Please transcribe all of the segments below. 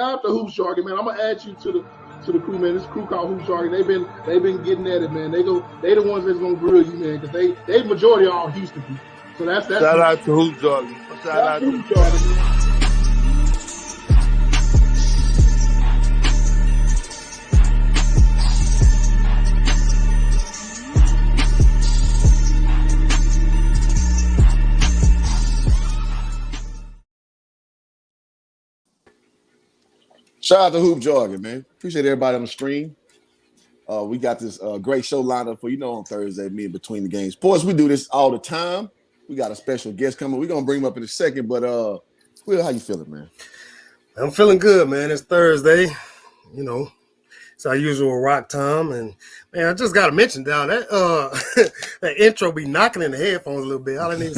shout out to Hoop Jargon, man. I'm gonna add you to the crew, man. This crew called Hoop Jargon. They've been getting at it, man. They the ones that's gonna grill you, man, because they majority are all Houston people. So that's shout out to Hoop Jargon. Shout out to Hoop Jargon. Shout out to Hoop Jargon, man. Appreciate everybody on the stream. We got this great show lined up for on Thursday, me in between the games. Boys, we do this all the time. We got a special guest coming. We're gonna bring him up in a second, but Will, how you feeling, man? I'm feeling good, man. It's Thursday, it's our usual rock time, and man, I just gotta mention down that that intro be knocking in the headphones a little bit. I need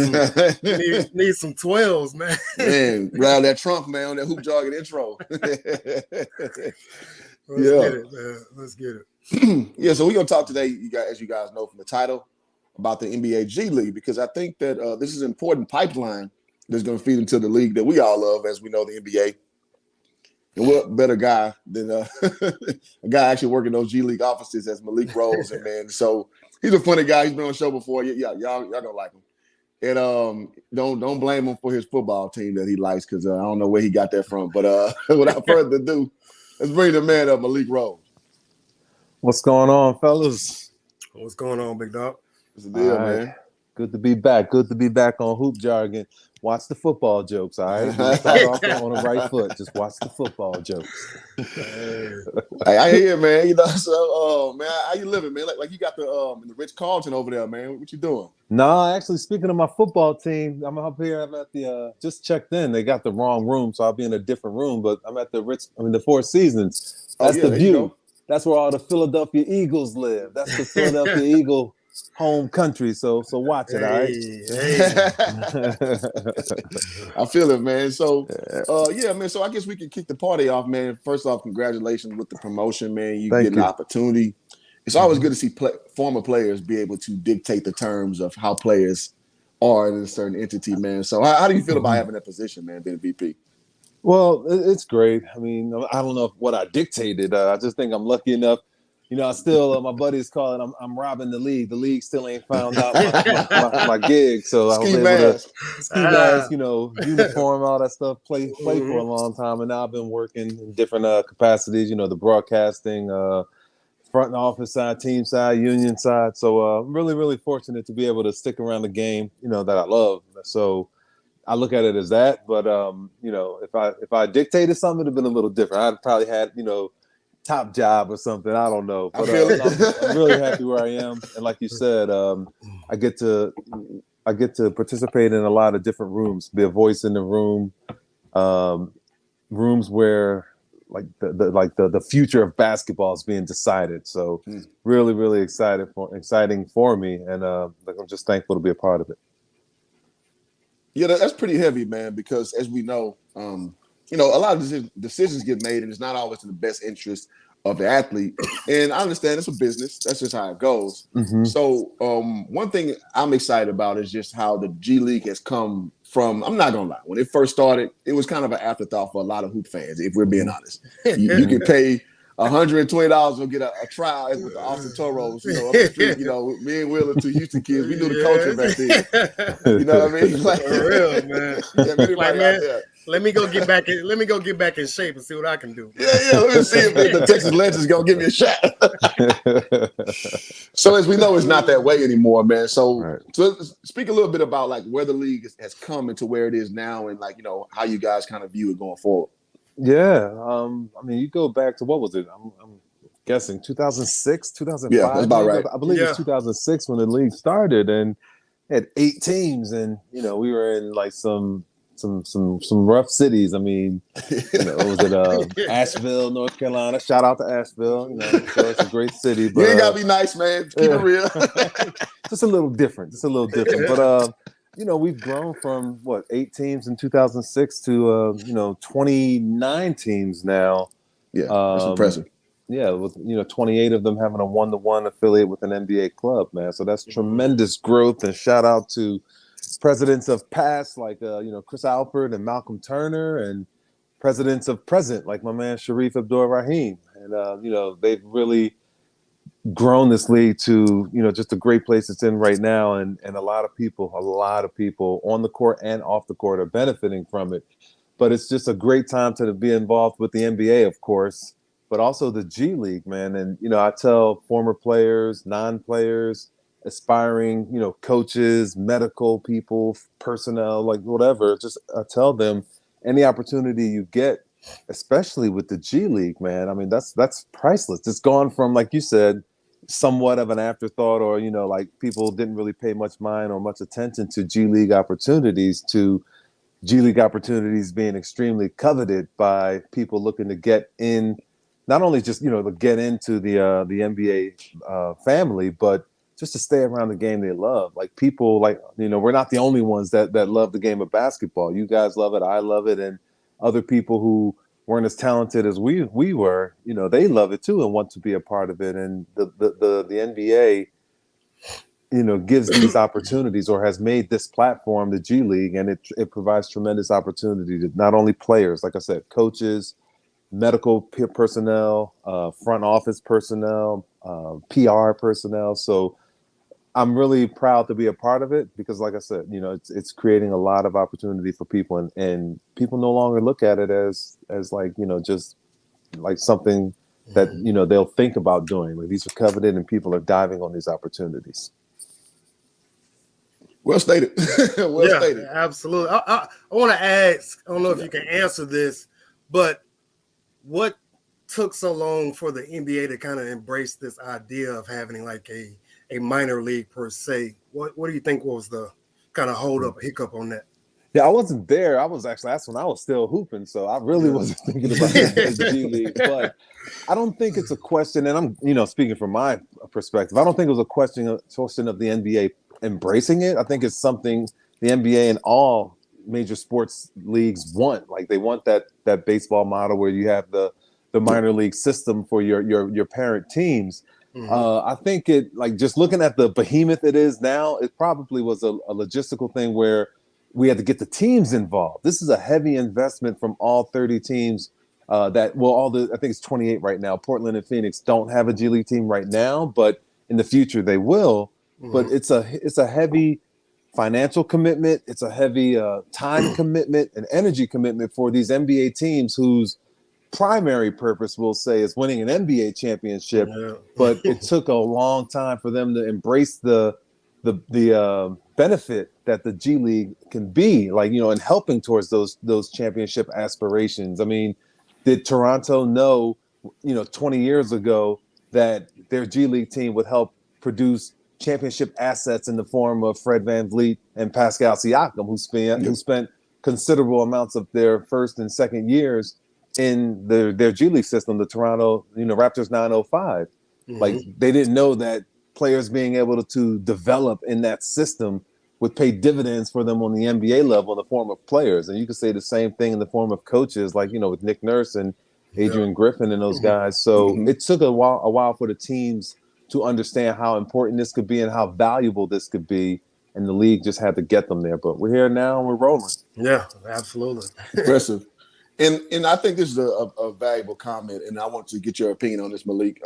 some 12s, man. Man, grab that trunk, man, on that Hoop Jargon intro. Let's get it. Yeah, so we're gonna talk today, as you guys know from the title, about the NBA G League, because I think that this is an important pipeline that's gonna feed into the league that we all love, as we know, the NBA. And what better guy than a guy actually working those G League offices as Malik Rose, and man, so he's a funny guy. He's been on the show before. Y'all gonna like him. And don't blame him for his football team that he likes, because I don't know where he got that from. But without further ado, let's bring the man up, Malik Rose. What's going on, fellas? What's going on, big dog? What's the deal, man? Good to be back. Good to be back on Hoop Jargon. Watch the football jokes, all right? Start off on the right foot. Just watch the football jokes. Hey, I hear, man. So, man, how you living, man? Like you got the Rich Carlton over there, man. What you doing? Nah, actually, speaking of my football team, I'm up here. I'm at the just checked in. They got the wrong room, so I'll be in a different room. But I'm at the Four Seasons. That's the view. That's where all the Philadelphia Eagles live. That's the Philadelphia Eagle home country. So watch it, all right? I feel it, man. So, man. So I guess we can kick the party off, man. First off, congratulations with the promotion, man. You get an opportunity. It's always good to see former players be able to dictate the terms of how players are in a certain entity, man. So how do you feel about having that position, man, being VP? Well, it's great. I mean, I don't know what I dictated. I just think I'm lucky enough. I still, my buddies call it, I'm robbing the league. The league still ain't found out my gig. So I was able to ski mask, uniform, all that stuff, play for a long time. And now I've been working in different capacities, the broadcasting, front office side, team side, union side. So I'm really, really fortunate to be able to stick around the game, that I love. So I look at it as that. But, if I dictated something, it would have been a little different. I'd probably had, top job or something. I don't know. But I'm really happy where I am. And like you said, I get to participate in a lot of different rooms, be a voice in the room, rooms where the future of basketball is being decided. So really, really exciting for me. And I'm just thankful to be a part of it. Yeah, that's pretty heavy, man, because as we know, a lot of decisions get made, and it's not always in the best interest of the athlete. And I understand it's a business. That's just how it goes. Mm-hmm. So one thing I'm excited about is just how the G League has come from, I'm not going to lie, when it first started, it was kind of an afterthought for a lot of hoop fans, if we're being honest. You could pay $120 to get a trial with the Austin Toros, up the street, me and Will are two Houston kids. We knew the culture back then. You know what I mean? Like, for real, man. Man, let me go get back in shape and see what I can do. Yeah. Let me see if the Texas Legends gonna give me a shot. So as we know, it's not that way anymore, man. So speak a little bit about like where the league has come into where it is now, and like how you guys kind of view it going forward. Yeah, I mean, you go back to what was it? I'm guessing 2006, 2005. Yeah, that's about right. I believe it's 2006 when the league started, and had 8 teams, and we were in like some rough cities. I mean, was it Asheville, North Carolina? Shout out to Asheville. So it's a great city. But you ain't gotta be nice, man. Keep it real. Just a little different. But we've grown from 8 teams in 2006 to 29 teams now. Yeah, that's impressive. Yeah, with 28 of them having a 1-to-1 affiliate with an NBA club, man. So that's tremendous growth. And shout out to presidents of past like Chris Alford and Malcolm Turner, and presidents of present, like my man Sharif Abdul-Rahim. And, they've really grown this league to, just a great place it's in right now. And a lot of people on the court and off the court are benefiting from it. But it's just a great time to be involved with the NBA, of course, but also the G League, man. And, I tell former players, non-players, aspiring, coaches, medical people, personnel, like whatever, just I tell them any opportunity you get, especially with the G League, man. I mean, that's priceless. It's gone from, like you said, somewhat of an afterthought, or, like people didn't really pay much mind or much attention to G League opportunities, to G League opportunities being extremely coveted by people looking to get in, not only just, to get into the NBA family, but just to stay around the game they love. Like people like, we're not the only ones that love the game of basketball. You guys love it. I love it. And other people who weren't as talented as we were, they love it too and want to be a part of it. And the NBA, gives these opportunities, or has made this platform, the G League, and it provides tremendous opportunity to not only players, like I said, coaches, medical personnel, front office personnel, PR personnel. So I'm really proud to be a part of it because, like I said, it's creating a lot of opportunity for people, and people no longer look at it as like, just like something that, they'll think about doing. Like, these are coveted and people are diving on these opportunities. Well stated. Well stated. Absolutely. I want to ask, I don't know if you can answer this, but what took so long for the NBA to kind of embrace this idea of having like a minor league per se? What do you think was the kind of hiccup on that? Yeah, I wasn't there. That's when I was still hooping, so I really wasn't thinking about the G League. But I don't think it's a question, and I'm, speaking from my perspective, I don't think it was a question of the NBA embracing it. I think it's something the NBA and all major sports leagues want. Like, they want that baseball model where you have the minor league system for your parent teams. Mm-hmm. I think it, like, just looking at the behemoth it is now, it probably was a logistical thing where we had to get the teams involved. This is a heavy investment from all 30 teams. I think it's 28 right now. Portland and Phoenix don't have a G League team right now, but in the future they will. Mm-hmm. But it's a heavy financial commitment. It's a heavy time commitment and energy commitment for these NBA teams whose primary purpose, we'll say, is winning an NBA championship. Yeah. But it took a long time for them to embrace the benefit that the G League can be, like, in helping towards those championship aspirations. I mean, did Toronto know, 20 years ago that their G League team would help produce championship assets in the form of Fred VanVleet and Pascal Siakam, who spent considerable amounts of their first and second years in their G League system, the Toronto Raptors 905. Mm-hmm. Like, they didn't know that players being able to develop in that system would pay dividends for them on the NBA level in the form of players. And you could say the same thing in the form of coaches, like, with Nick Nurse and Adrian Griffin and those guys. So it took a while for the teams to understand how important this could be and how valuable this could be. And the league just had to get them there. But we're here now and we're rolling. Yeah, absolutely. Impressive. And I think this is a valuable comment, and I want to get your opinion on this, Malik.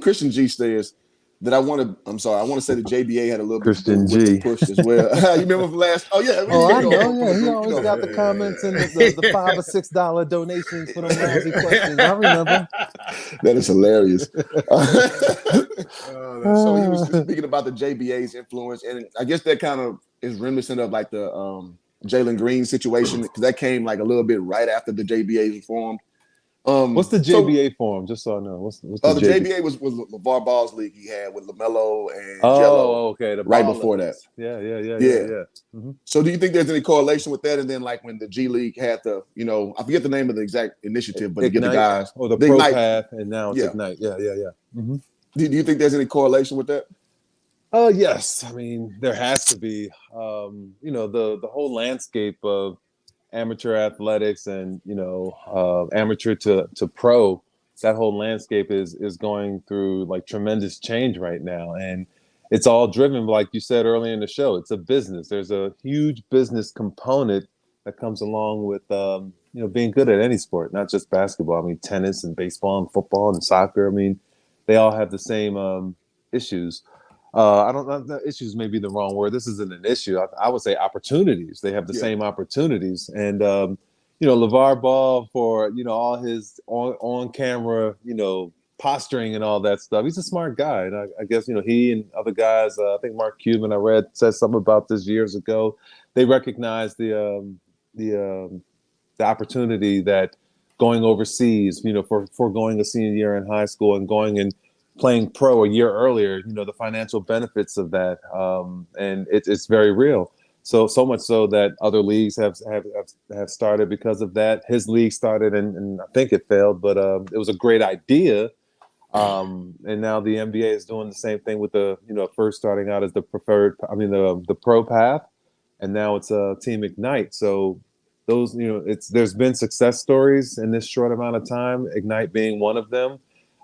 Christian G says that I want to say that JBA had a little Christian bit G push as well. You remember from last? Oh yeah, I know. Yeah, he always got the comments and the $5 or $6 donations for them lousy questions. I remember. That is hilarious. So he was speaking about the JBA's influence, and I guess that kind of is reminiscent of like the Jalen Green situation, because that came like a little bit right after the JBA was formed. What's the JBA form? Just so I know. What's the JBA was LeVar Ball's league he had with LaMelo and Jello. Okay. Right before that. Yeah. Mm-hmm. So do you think there's any correlation with that? And then, like, when the G League had the, I forget the name of the exact initiative, but to get the guys. Or the Pro Ignite Path, and now it's Ignite. Yeah. Mm-hmm. Do you think there's any correlation with that? Yes. I mean, there has to be. The whole landscape of amateur athletics and amateur to pro, that whole landscape is going through like tremendous change right now, and it's all driven, like you said earlier in the show, it's a business. There's a huge business component that comes along with being good at any sport, not just basketball. I mean, tennis and baseball and football and soccer. I mean, they all have the same issues. I don't know. The issues may be the wrong word. This isn't an issue. I would say opportunities. They have the same opportunities. And, LeVar Ball, for, all his on camera, posturing and all that stuff. He's a smart guy. And I guess, he and other guys, I think Mark Cuban, I read, said something about this years ago. They recognize the opportunity that going overseas, for going a senior year in high school and going and playing pro a year earlier, the financial benefits of that. And it's very real. So much so that other leagues have started because of that. His league started and I think it failed, but it was a great idea. And now the NBA is doing the same thing with the, first starting out as the the pro path, and now it's a Team Ignite. So those, there's been success stories in this short amount of time, Ignite being one of them.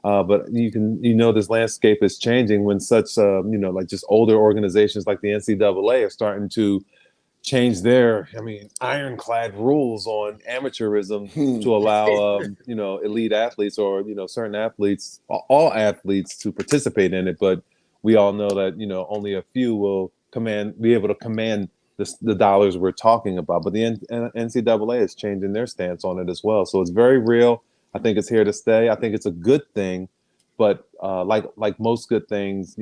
But this landscape is changing when such, like just older organizations like the NCAA are starting to change their, ironclad rules on amateurism to allow, elite athletes or, certain athletes, all athletes to participate in it. But we all know that, only a few will be able to command the dollars we're talking about. But the NCAA is changing their stance on it as well. So it's very real. I think it's here to stay. I think it's a good thing. But like most good things,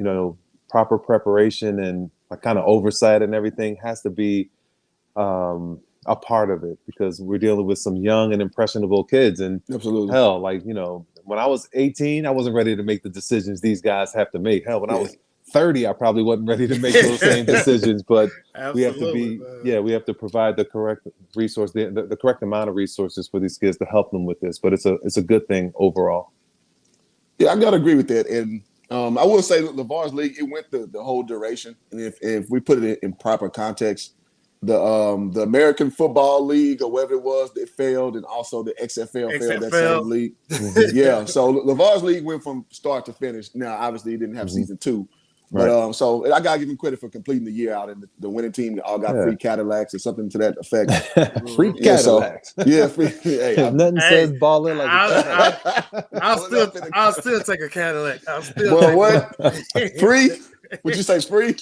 proper preparation and kind of oversight and everything has to be a part of it, because we're dealing with some young and impressionable kids. And absolutely, hell, when I was 18, I wasn't ready to make the decisions these guys have to make. Hell, when I was 30, I probably wasn't ready to make those same decisions. But we have to provide the correct resource, the correct amount of resources for these kids to help them with this. But it's a good thing overall. Yeah, I gotta agree with that. And I will say that LeVar's league, it went the whole duration. And if we put it in proper context, the American Football League or whatever it was, it failed, and also the XFL failed, that same league. Yeah, so LeVar's league went from start to finish. Now, obviously, it didn't have season 2. But so I gotta give him credit for completing the year out, and the winning team all got free Cadillacs or something to that effect. Free Cadillacs. Free. Hey, nothing says baller like I'll still take a Cadillac. What? Free? Would you say free?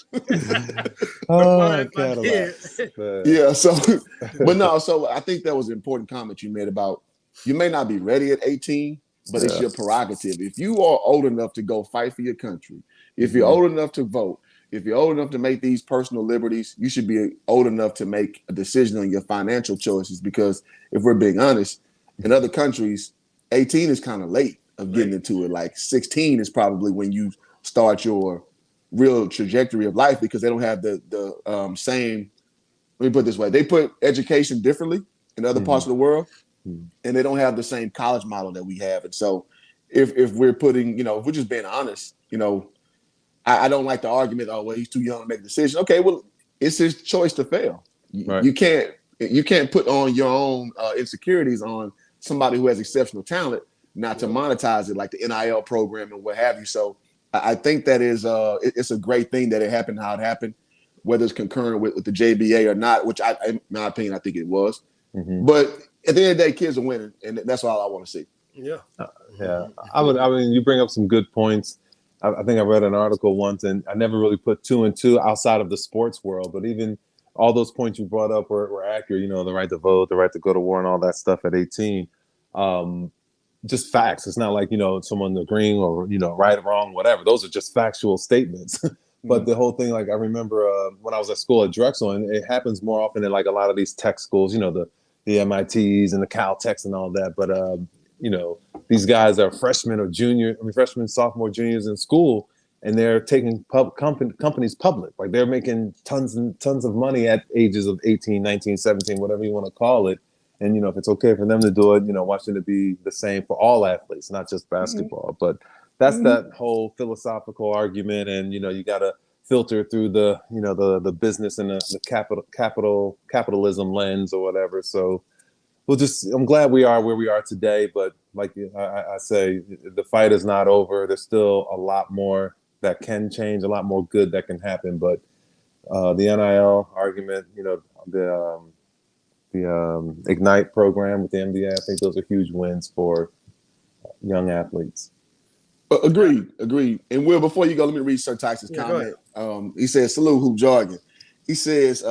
Cadillacs. Yeah. So, but no. So I think that was an important comment you made about you may not be ready at 18, but it's your prerogative. If you are old enough to go fight for your country, if you're old enough to vote, if you're old enough to make these personal liberties, you should be old enough to make a decision on your financial choices. Because if we're being honest, in other countries, 18 is kind of late of getting into it. Like 16 is probably when you start your real trajectory of life, because they don't have the same. Let me put it this way: they put education differently in other parts of the world, and they don't have the same college model that we have. And so, if we're putting, if we're just being honest, I don't like the argument, oh, well, he's too young to make a decision. Okay, well, it's his choice to fail. You can't put on your own insecurities on somebody who has exceptional talent, not to monetize it like the NIL program and what have you. So I think that is it's a great thing that it happened how it happened, whether it's concurrent with the JBA or not, which in my opinion, I think it was. But at the end of the day, kids are winning, and that's all I want to see. Yeah. I mean, you bring up some good points. I think I read an article once, and I never really put 2 and 2 outside of the sports world. But even all those points you brought up were accurate. The right to vote, the right to go to war, and all that stuff at 18. Just facts. It's not like someone agreeing or right or wrong, whatever. Those are just factual statements. But the whole thing, like I remember when I was at school at Drexel, and it happens more often in like a lot of these tech schools. The MITs and the Caltechs and all that. But these guys are freshmen, sophomore, juniors in school, and they're taking companies public. Like they're making tons and tons of money at ages of 18, 19, 17, whatever you want to call it. And, if it's okay for them to do it, why shouldn't it be the same for all athletes, not just basketball? But that's that whole philosophical argument. And, you got to filter through the business and the capitalism lens or whatever. So I'm glad we are where we are today. But like I say, the fight is not over. There's still a lot more that can change, a lot more good that can happen. But the NIL argument, Ignite program with the NBA. I think those are huge wins for young athletes. Agreed. And Will, before you go, let me read Sir Tyson's comment. He says, "Salute Hoop Jargon." He says,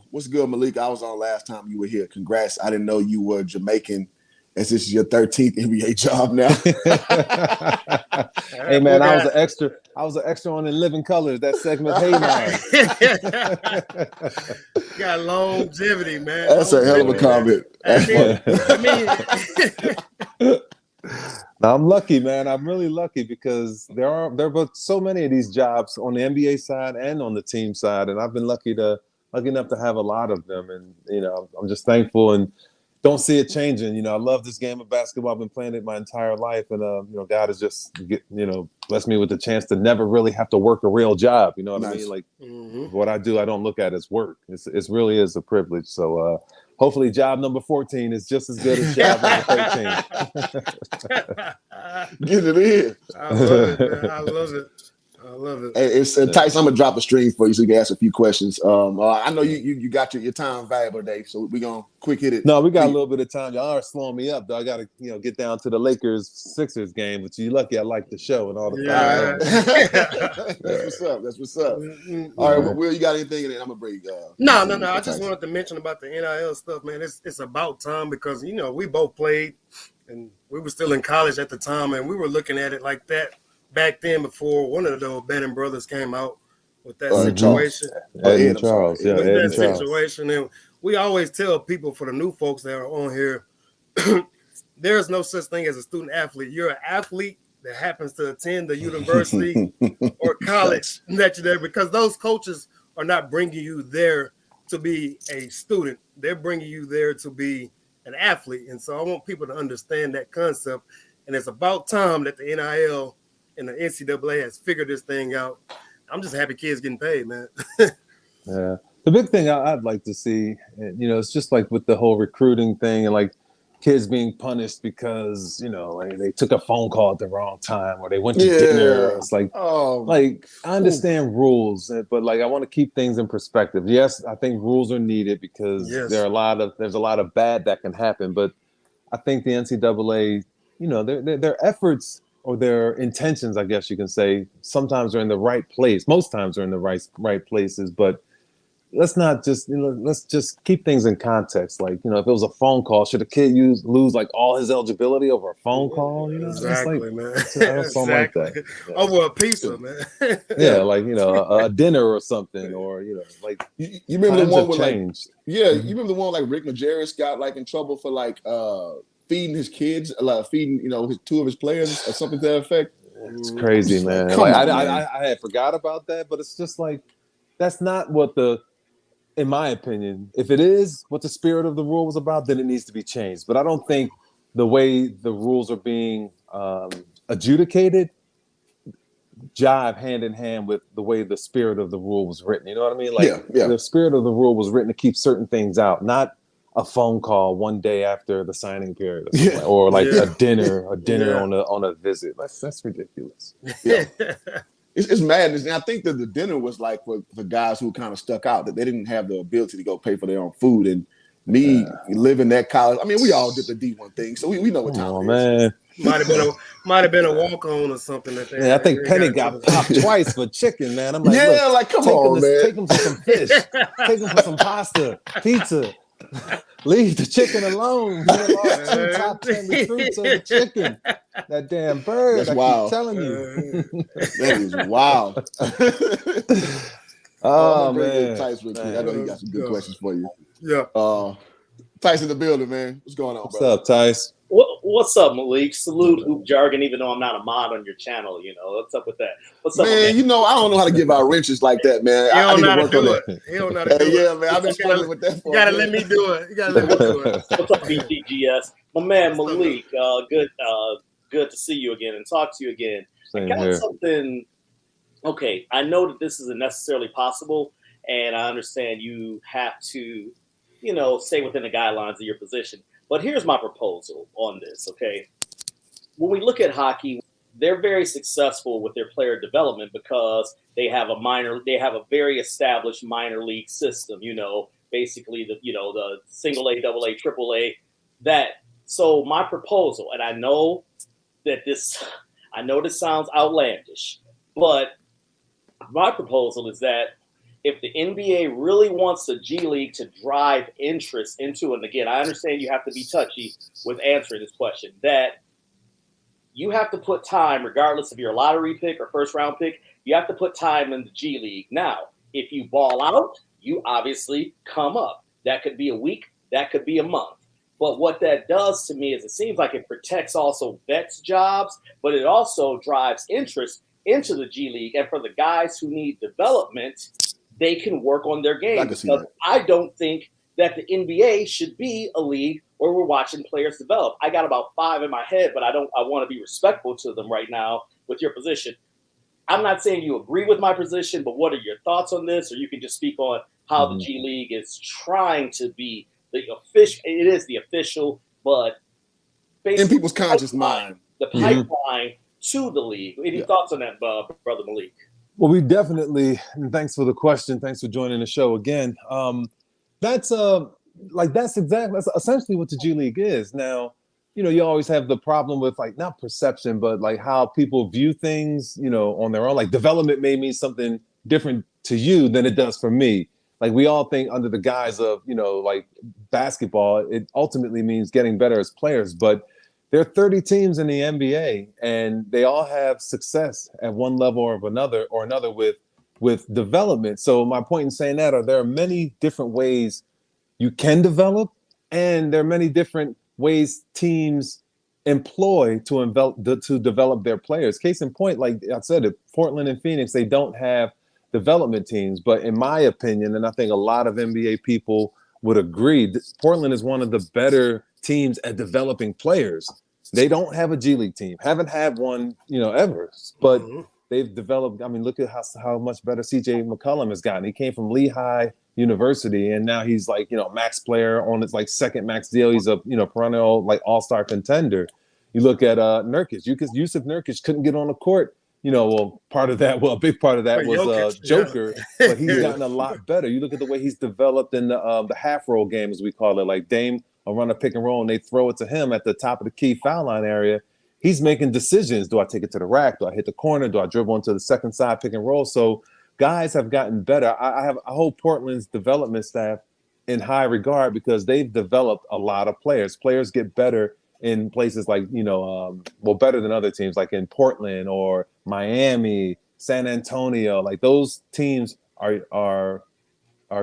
"What's good, Malik? I was on last time you were here. Congrats. I didn't know you were Jamaican, as this is your 13th NBA job now." Hey man, I was an extra on In Living Colors. That segment, hey man. Got longevity, man. That's a hell of a comment. Now, I'm lucky, man. I'm really lucky because there are so many of these jobs on the NBA side and on the team side, and I've been lucky enough to have a lot of them, and I'm just thankful and don't see it changing. I love this game of basketball. I've been playing it my entire life, and God has just blessed me with the chance to never really have to work a real job. You know what I mean? Like what I do, I don't look at as work. It really is a privilege. So. Hopefully, job number 14 is just as good as job number 13. Get it in. I love it, man. I love it. Hey, it's Tyson. I'm gonna drop a stream for you so you can ask a few questions. I know you got your time valuable today, so we're gonna quick hit it. No, we got a little bit of time. Y'all are slowing me up, though. I gotta get down to the Lakers-Sixers game, but you lucky I like the show and all the That's what's up. All right, well, Will, you got anything? And then I'm gonna bring. No. I just wanted to mention about the NIL stuff, man. It's about time because we both played and we were still in college at the time, and we were looking at it like that back then before one of the Bannon brothers came out with that situation. Ed Charles. Situation. And we always tell people, for the new folks that are on here, there's no such thing as a student athlete. You're an athlete that happens to attend the university or college that you're there, because those coaches are not bringing you there to be a student. They're bringing you there to be an athlete. And so I want people to understand that concept. And it's about time that the NIL and the NCAA has figured this thing out. I'm just happy kids getting paid, man. Yeah. The big thing I'd like to see, it's just like with the whole recruiting thing and like kids being punished because, like they took a phone call at the wrong time or they went to dinner. It's like, I understand rules, but like I want to keep things in perspective. Yes, I think rules are needed because there's a lot of bad that can happen. But I think the NCAA, their efforts or their intentions, I guess you can say, sometimes are in the right place. Most times are in the right places, but let's not just, let's just keep things in context. Like, if it was a phone call, should a kid lose like all his eligibility over a phone call? Exactly, man. Something like that. Yeah. Over a pizza, man. Yeah, like, a dinner or something, or, like, you remember the one with changed. you remember the one like Rick Majerus got like in trouble for like feeding his kids, feeding, two of his players or something to that effect. It's crazy, man. I had forgot about that, but it's just like, that's not what in my opinion, if it is what the spirit of the rule was about, then it needs to be changed. But I don't think the way the rules are being adjudicated jive hand in hand with the way the spirit of the rule was written. You know what I mean? Like the spirit of the rule was written to keep certain things out, not a phone call one day after the signing period or like a dinner on a visit. That's ridiculous. Yeah. It's madness. And I think that the dinner was like for guys who kind of stuck out, that they didn't have the ability to go pay for their own food. And me living that college, I mean, we all did the D1 thing, so we know what time it is. Man. Might have been a walk-on or something. I think Penny got popped twice for chicken, man. I'm like, come on, man. Take him for some fish. Take him for some pasta, pizza. Leave the chicken alone. Two top 10 recruits of the chicken. That damn bird. That's wild. Keep telling you. That is wild. Man. Tyson, I know he got some good questions for you. Yeah. Tyson in the building, man. What's going on, What's brother? up, Tyson? What's up, Malik? Salute Hoop Jargon, even though I'm not a mod on your channel. What's up with that? What's up, man? I don't know how to give out wrenches like that, man. I need to work on that. He don't know how to do it. Yeah, man. I've been struggling with that. You gotta let me do it. You gotta let me do it. What's up, BTGS? My man Malik. Good to see you again and talk to you again. Same I got here. something. Okay, I know that this isn't necessarily possible, and I understand you have to, stay within the guidelines of your position. But here's my proposal on this, okay? When we look at hockey, they're very successful with their player development because they have a very established minor league system. basically the single A, double A, triple A. So my proposal, and I know this sounds outlandish, but my proposal is that if the NBA really wants the G League to drive interest into it, and again, I understand you have to be touchy with answering this question, that you have to put time, regardless if you're a lottery pick or first round pick, you have to put time in the G League. Now, if you ball out, you obviously come up. That could be a week, that could be a month. But what that does to me is it seems like it protects also vets' jobs, but it also drives interest into the G League. And for the guys who need development, they can work on their game. Because I don't think that the NBA should be a league where we're watching players develop. I got about 5 in my head, but I want to be respectful to them right now with your position. I'm not saying you agree with my position, but what are your thoughts on this? Or you can just speak on how the G League is trying to be the official. It is the official, but in people's conscious mind, the pipeline to the league. Any thoughts on that, Brother Malik? Well, we definitely, and thanks for the question. Thanks for joining the show again. That's essentially what the G League is. Now, you always have the problem with not perception, but how people view things, on their own. Like development may mean something different to you than it does for me. Like we all think under the guise of, basketball, it ultimately means getting better as players. But there are 30 teams in the NBA, and they all have success at one level or another with development. So my point in saying that there are many different ways you can develop, and there are many different ways teams employ to develop their players. Case in point, like I said, Portland and Phoenix, they don't have development teams. But in my opinion, and I think a lot of NBA people would agree, Portland is one of the better teams at developing players. They don't have a G League team, haven't had one, ever. But they've developed. I mean, look at how much better CJ McCollum has gotten. He came from Lehigh University, and now he's max player on his second max deal. He's a perennial all-star contender. You look at Nurkic. Yusuf Nurkic couldn't get on the court. A big part of that was Joker, but he's gotten a lot better. You look at the way he's developed in the half roll game, as we call it. Like Dame will run a pick and roll, and they throw it to him at the top of the key foul line area. He's making decisions. Do I take it to the rack? Do I hit the corner? Do I dribble into the second side pick and roll? So guys have gotten better. I hold Portland's development staff in high regard because they've developed a lot of players. Players get better in places better than other teams, like in Portland or Miami, San Antonio. Like those teams are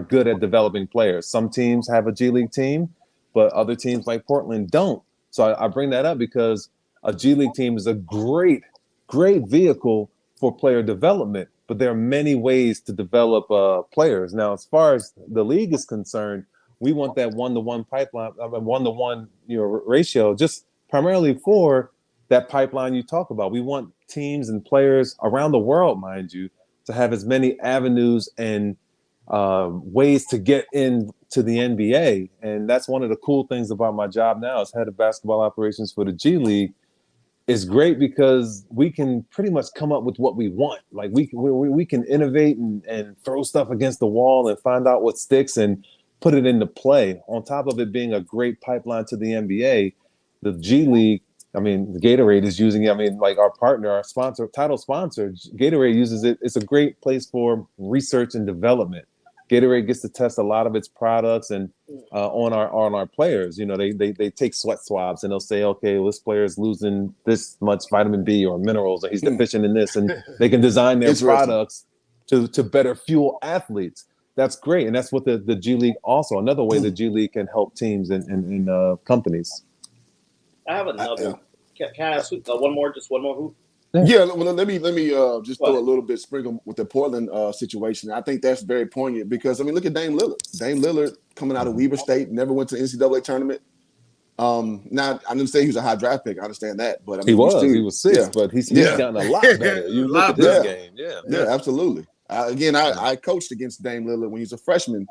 good at developing players. Some teams have a G League team, but other teams like Portland don't. So I bring that up because a G League team is a great vehicle for player development, but there are many ways to develop players. Now, as far as the league is concerned, we want that 1-to-1 pipeline, 1-to-1 ratio, just primarily for that pipeline you talk about. We want teams and players around the world, mind you, to have as many avenues and ways to get into the NBA. And that's one of the cool things about my job now as head of basketball operations for the G League. It's great because we can pretty much come up with what we want. Like we can innovate and throw stuff against the wall and find out what sticks and put it into play. On top of it being a great pipeline to the NBA, the G League, the Gatorade is using it. Our partner, our sponsor, title sponsor, Gatorade uses it. It's a great place for research and development. Gatorade gets to test a lot of its products and on our players. They take sweat swabs and they'll say, okay, well, this player is losing this much vitamin B or minerals, or he's deficient in this, and they can design their products to better fuel athletes. That's great, and that's what the G League also. Another way the G League can help teams and companies. I have another. Can I ask one more? Just one more hoop. Yeah, well, let me just throw a little bit sprinkle with the Portland situation. I think that's very poignant because look at Dame Lillard. Dame Lillard coming out of Weber State, never went to the NCAA tournament. Now I didn't say he was a high draft pick. I understand that, but he was 6, but he's gotten a lot better. You look at this game, yeah, absolutely. I coached against Dame Lillard when he was a freshman.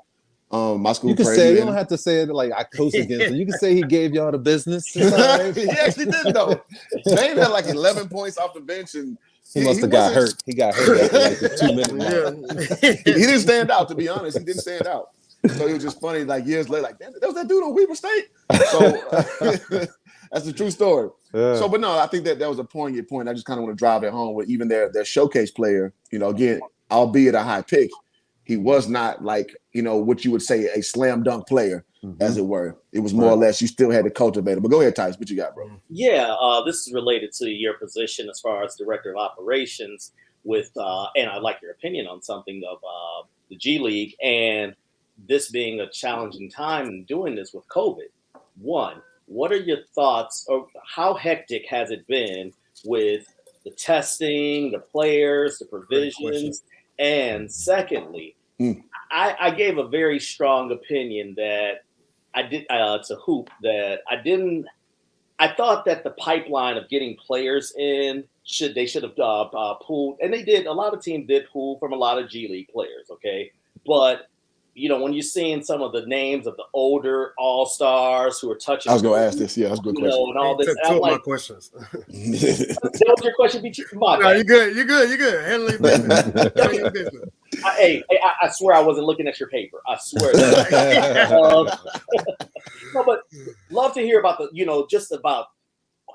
My school. You can say you don't have to say it like I coached against him. You can say he gave y'all the business. He actually did though. Dame had 11 points off the bench, and he must have got hurt. He got hurt after the 2 minute mark. He didn't stand out, to be honest. He didn't stand out. So it was just funny, like years later, like, damn, that was that dude on Weber State. So that's the true story. Yeah. So, but no, I think that was a poignant point. I just kind of want to drive it home with even their showcase player, again, albeit a high pick, he was not like, what you would say a slam dunk player, as it were. It was more or less you still had to cultivate it. But go ahead, Tice, what you got, bro? Yeah, this is related to your position as far as director of operations with, and I'd like your opinion on something of the G League and this being a challenging time in doing this with COVID. One, what are your thoughts, or how hectic has it been with the testing, the players, the provisions? And secondly, I gave a very strong opinion that I did to Hoop that I thought that the pipeline of getting players in should have pooled, and they did. A lot of teams did pool from a lot of G League players. Okay, but when you're seeing some of the names of the older all-stars who are touching, I was going to ask this. Yeah, that's a good question. And all this. Two of my questions. That was your question, BT? No, you're good. You're good. Handle your business. Handle your business. Hey, I swear I wasn't looking at your paper. I swear. No, but love to hear about just about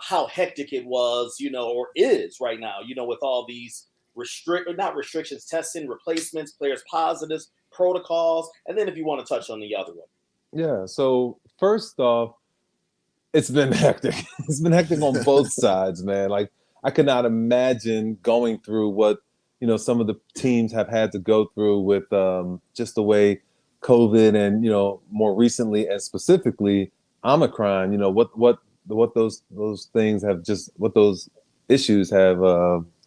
how hectic it was, or is right now, with all these not restrictions, testing, replacements, players positives, protocols, and then if you want to touch on the other one. Yeah. So first off, it's been hectic. It's been hectic on both sides, man. Like I could not imagine going through what some of the teams have had to go through with just the way COVID and more recently and specifically Omicron. What those things have what those issues have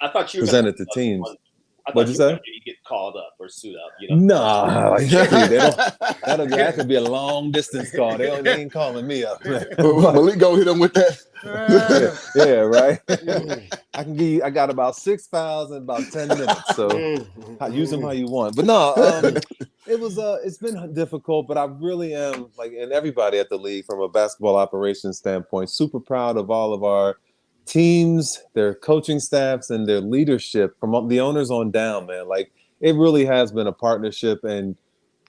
I thought you were presented to teams. What'd you say? You get called up or suit up, Nah, like, that could be a long distance call. They ain't calling me up. Malik go hit them with that. Yeah, right. I got about 6 fouls in about 10 minutes. So use them how you want. But no, it's been difficult, but I really am and everybody at the league from a basketball operations standpoint, super proud of all of our teams, their coaching staffs, and their leadership from the owners on down, man. Like it really has been a partnership, and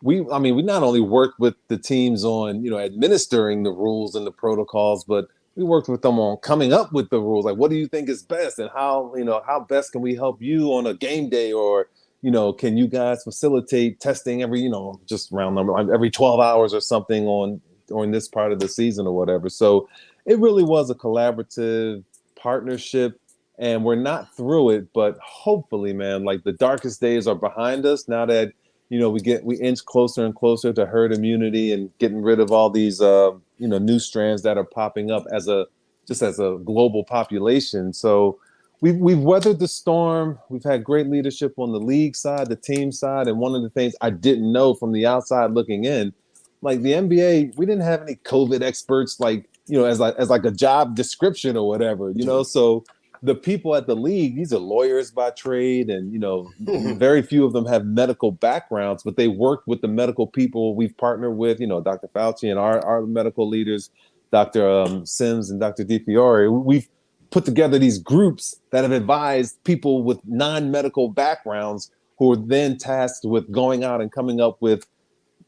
we not only worked with the teams on administering the rules and the protocols, but we worked with them on coming up with the rules. Like, what do you think is best, and how best can we help you on a game day, or can you guys facilitate testing every just round number every 12 hours or something during this part of the season or whatever. So it really was a collaborative partnership, and we're not through it, but hopefully, man, like the darkest days are behind us now that we inch closer and closer to herd immunity and getting rid of all these new strands that are popping up as a global population. So we've weathered the storm. We've had great leadership on the league side, the team side, and one of the things I didn't know from the outside looking in, like the NBA, we didn't have any COVID experts as a job description or whatever, so the people at the league, these are lawyers by trade, and very few of them have medical backgrounds, but they worked with the medical people we've partnered with, Dr. Fauci and our medical leaders, Dr. Sims and Dr. DiFiore. We've put together these groups that have advised people with non-medical backgrounds who are then tasked with going out and coming up with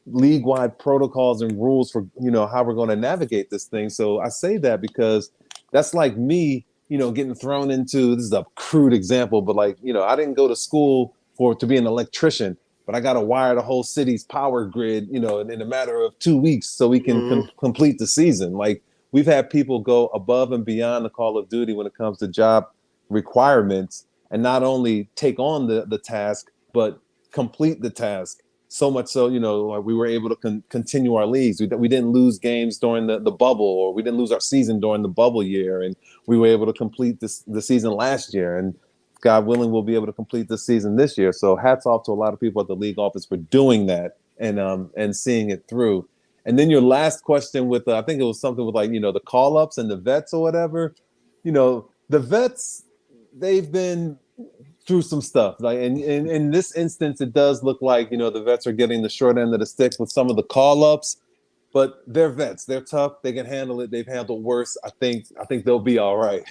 league-wide protocols and rules for how we're going to navigate this thing. So I say that because that's like me getting thrown into, this is a crude example, but I didn't go to school to be an electrician, but I got to wire the whole city's power grid in a matter of 2 weeks so we can complete the season. Like we've had people go above and beyond the call of duty when it comes to job requirements, and not only take on the task but complete the task. So much so, we were able to continue our leagues. We didn't lose games during the bubble, or we didn't lose our season during the bubble year. And we were able to complete the season last year. And God willing, we'll be able to complete the season this year. So hats off to a lot of people at the league office for doing that and seeing it through. And then your last question with, I think it was something with the call-ups and the vets or whatever. The vets, they've been through some stuff. Like in this instance, it does look like, the vets are getting the short end of the stick with some of the call-ups, but they're vets. They're tough. They can handle it. They've handled worse. I think they'll be all right.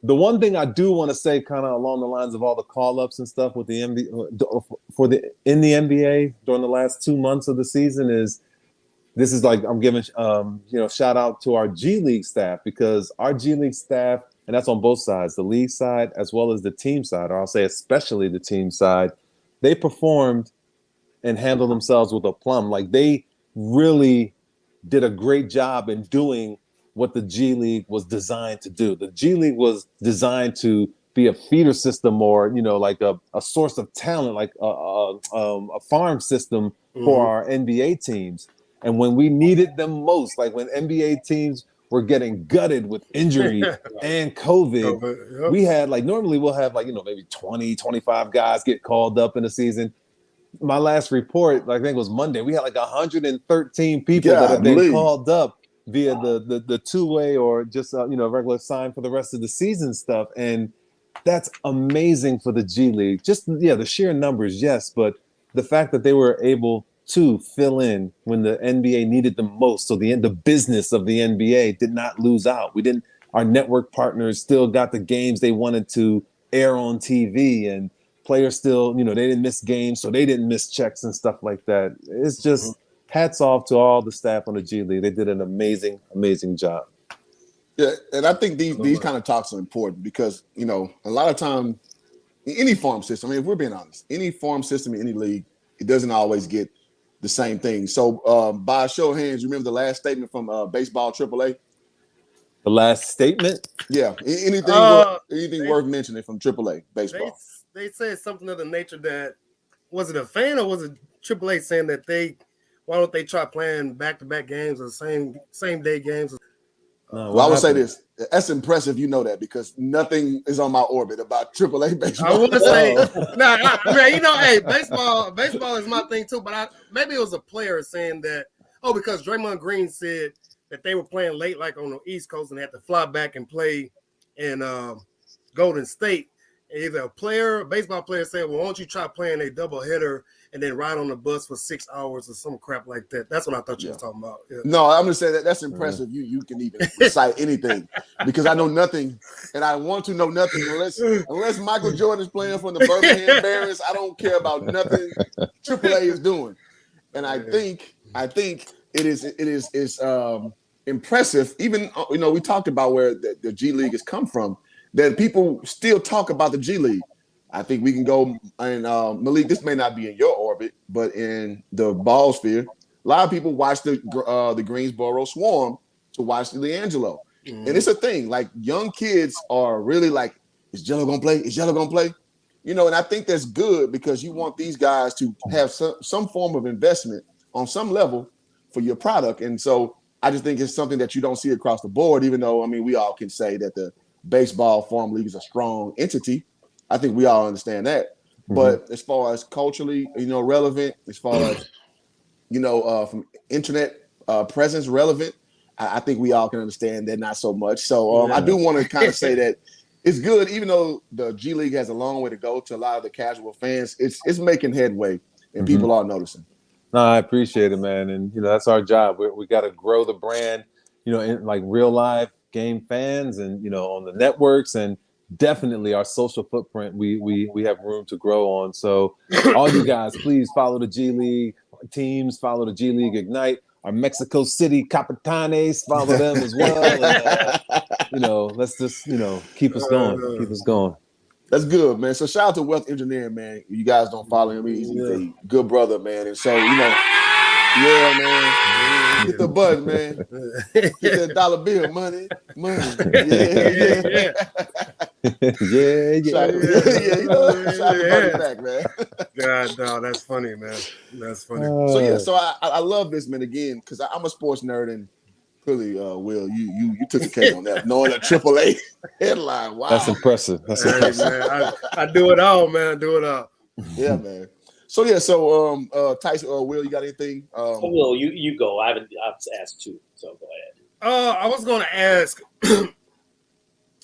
The one thing I do want to say, kind of along the lines of all the call-ups and stuff with the NBA in the NBA during the last 2 months of the season is this is like I'm giving shout out to our G League staff, because our G League staff, and that's on both sides, the league side as well as the team side, or I'll say especially the team side, they performed and handled themselves with aplomb. Like they really did a great job in doing what the G League was designed to do. The G League was designed to be a feeder system, or like a source of talent, like a farm system for our NBA teams. And when we needed them most, like when NBA teams were getting gutted with injury and COVID, we had normally we'll have maybe 20, 25 guys get called up in a season. My last report, I think it was Monday, we had 113 people that have been called up via the two-way or just regular sign for the rest of the season stuff. And that's amazing for the G League. Just the sheer numbers, yes, but the fact that they were able to fill in when the NBA needed them most. So the business of the NBA did not lose out. Our network partners still got the games they wanted to air on TV, and players still, they didn't miss games, so they didn't miss checks and stuff like that. It's just hats off to all the staff on the G League. They did an amazing, amazing job. Yeah, and I think these kind of talks are important because, a lot of time, in any farm system, I mean, if we're being honest, any farm system in any league, it doesn't always get the same thing. So by a show of hands, you remember the last statement from baseball AAA? The last statement? Yeah. Anything worth mentioning from AAA baseball? They said something of the nature that, was it a fan or was it AAA saying that why don't they try playing back-to-back games or same day games? Well, I would say this. That's impressive. You know that because nothing is on my orbit about AAA baseball. I want to say, hey, baseball is my thing too. But maybe it was a player saying that, because Draymond Green said that they were playing late, like on the East Coast, and had to fly back and play in Golden State. Either a baseball player said, well, why don't you try playing a doubleheader and then ride on the bus for 6 hours or some crap like that. That's what I thought you were talking about. Yeah. No, I'm going to say that's impressive. You can even recite anything because I know nothing and I want to know nothing unless Michael Jordan is playing for the Birmingham Barons. I don't care about nothing AAA is doing. And I think it is impressive. Even, we talked about where the G League has come from, that people still talk about the G League. I think we can go, and Malik, this may not be in your orbit, but in the ball sphere, a lot of people watch the Greensboro Swarm to watch the LiAngelo. And it's a thing. Like, young kids are really like, is Jello going to play? Is Jello going to play? And I think that's good because you want these guys to have some form of investment on some level for your product. And so I just think it's something that you don't see across the board, even though, we all can say that the baseball farm league is a strong entity. I think we all understand that. But as far as culturally, relevant, as far as, from internet presence relevant, I think we all can understand that not so much. So I do want to kind of say that it's good, even though the G League has a long way to go to a lot of the casual fans, it's making headway and people are noticing. No, I appreciate it, man. And, that's our job. We got to grow the brand, in like real live game fans and, on the networks and definitely our social footprint. We have room to grow on. So all you guys, please follow the G League teams, follow the G League Ignite, our Mexico City Capitanes, follow them as well. And, let's just, keep us going. That's good, man. So shout out to Wealth Engineering, man. You guys don't follow him. He's a good brother, man. And so, yeah, man. Get the buzz, man. Get that dollar bill, money. Yeah. Shout out to money back, man. God, no, that's funny, man. That's funny. So I love this, man, again, because I'm a sports nerd and clearly, Will, you took the cake on that, knowing a AAA headline. Wow. That's impressive. Man, I do it all, man. Do it all. Yeah, man. So Tyson, Will, you got anything? Will, you go. I've asked two, so go ahead. I was going to ask.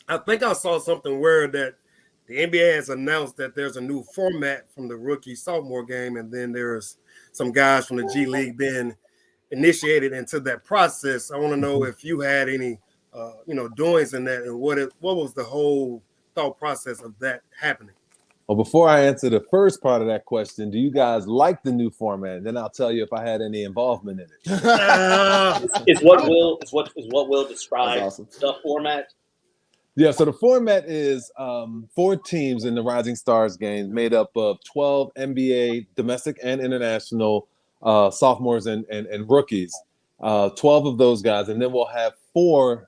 I think I saw something where that the NBA has announced that there's a new format from the rookie sophomore game, and then there's some guys from the G League being initiated into that process. I want to know if you had any doings in that, and what was the whole thought process of that happening? Well, before I answer the first part of that question, do you guys like the new format? And then I'll tell you if I had any involvement in it. Is what Will describe awesome. the format? Yeah, so the format is 4 teams in the Rising Stars games made up of 12 NBA domestic and international sophomores and rookies. 12 of those guys, and then we'll have 12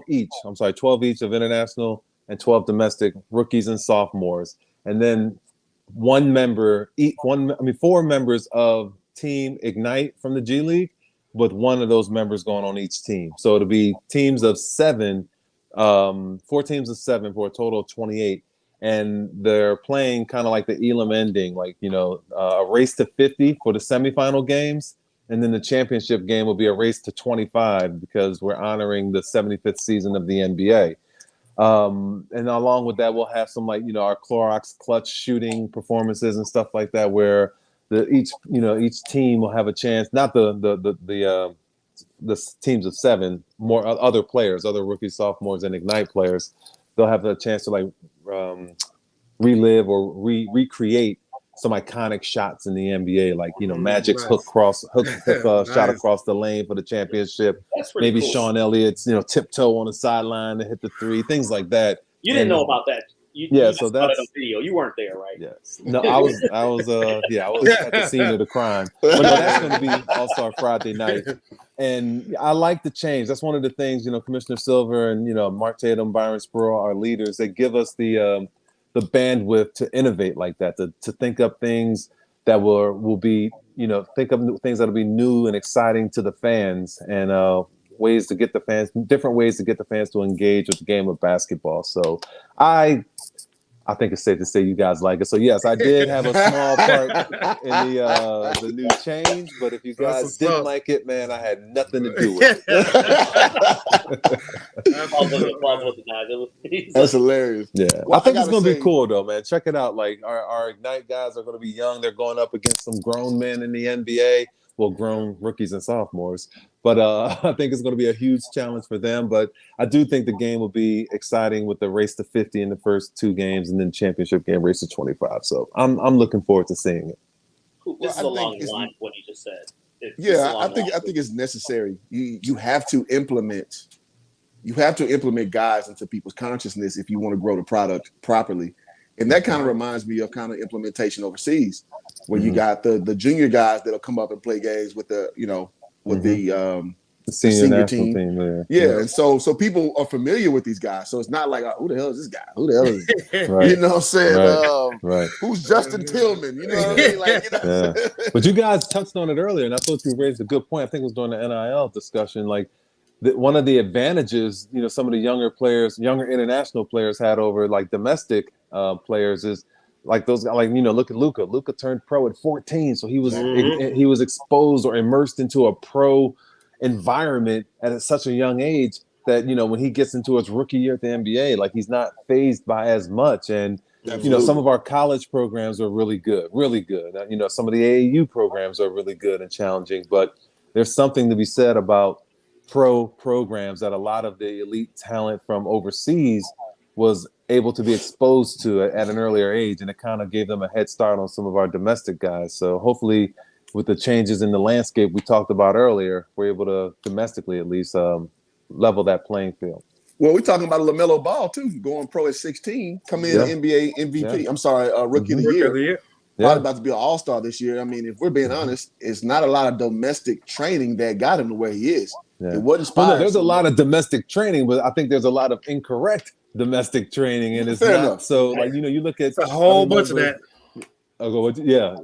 each. 12 each of international and 12 domestic rookies and sophomores. And then 4 members of Team Ignite from the G League, with one of those members going on each team. So it'll be teams of 7, 4 teams of 7 for a total of 28. And they're playing kind of like the Elam ending, like, a race to 50 for the semifinal games. And then the championship game will be a race to 25 because we're honoring the 75th season of the NBA. And along with that, we'll have some our Clorox clutch shooting performances and stuff like that, where each team will have a chance. Not the teams of 7, more other players, other rookies, sophomores, and Ignite players. They'll have a chance to relive or recreate some iconic shots in the NBA, like Magic's nice. shot across the lane for the championship. Maybe cool. Sean Elliott's tiptoe on the sideline to hit the 3, things like that. You didn't know about that. You so that's a video. You weren't there, right? Yes. No, I was at the scene of the crime. But no, that's going to be All-Star Friday night. And I like the change. That's one of the things, Commissioner Silver and, Mark Tatum, Byron Spurl, our leaders, they give us the bandwidth to innovate like that, to think up things that will be, think of things that'll be new and exciting to the fans, and different ways to get the fans to engage with the game of basketball. So I think it's safe to say you guys like it. So yes, I did have a small part in the new change, but if you guys didn't like it, man, I had nothing to do with it. That's hilarious. Yeah, well, I think it's going to be cool though, man. Check it out. Like our Ignite guys are going to be young. They're going up against some grown men in the NBA. Well, grown rookies and sophomores. But I think it's going to be a huge challenge for them. But I do think the game will be exciting with the race to 50 in the first 2 games, and then championship game race to 25. So I'm looking forward to seeing it. This is along the line of what you just said. I think it's necessary. You have to implement guys into people's consciousness if you want to grow the product properly. And that kind of reminds me of kind of implementation overseas, where you got the junior guys that'll come up and play games with the senior team. Yeah. And so people are familiar with these guys. So it's not like, who the hell is this guy? Who the hell is he? Right. You know what I'm saying? Right. Who's Justin Tillman? You know what I mean? But you guys touched on it earlier, and I thought you raised a good point. I think it was during the NIL discussion. Like, one of the advantages, some of the younger international players had over like domestic players is like those guys, look at Luka. Luka turned pro at 14, so he was exposed or immersed into a pro environment at such a young age that when he gets into his rookie year at the NBA, like he's not fazed by as much. And some of our college programs are really good. Some of the AAU programs are really good and challenging, but there's something to be said about pro programs that a lot of the elite talent from overseas was able to be exposed to at an earlier age, and it kind of gave them a head start on some of our domestic guys. So hopefully with the changes in the landscape we talked about earlier, we're able to domestically at least level that playing field. Well, we're talking about LaMelo Ball too, going pro at 16, coming in NBA MVP. I'm sorry, rookie of the year. Probably about to be an all-star this year. I mean, if we're being honest, it's not a lot of domestic training that got him to where he is. Yeah. It wasn't inspired. There's a lot of domestic training, but I think there's a lot of incorrect domestic training, and it's fair not enough. So. Like you look at a whole bunch of that.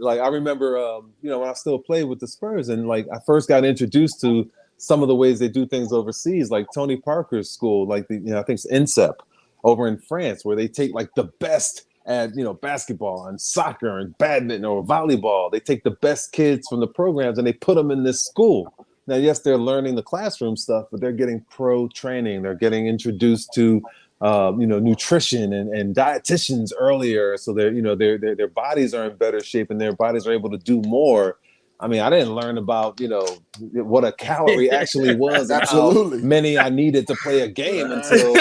Like I remember, when I still played with the Spurs, and like I first got introduced to some of the ways they do things overseas, like Tony Parker's school, like I think it's INSEP over in France, where they take like the best at basketball and soccer and badminton or volleyball. They take the best kids from the programs and they put them in this school. Now, yes, they're learning the classroom stuff, but they're getting pro training. They're getting introduced to nutrition and dietitians earlier, so their bodies are in better shape and their bodies are able to do more I mean, I didn't learn about, what a calorie actually was and Absolutely. how many I needed to play a game until,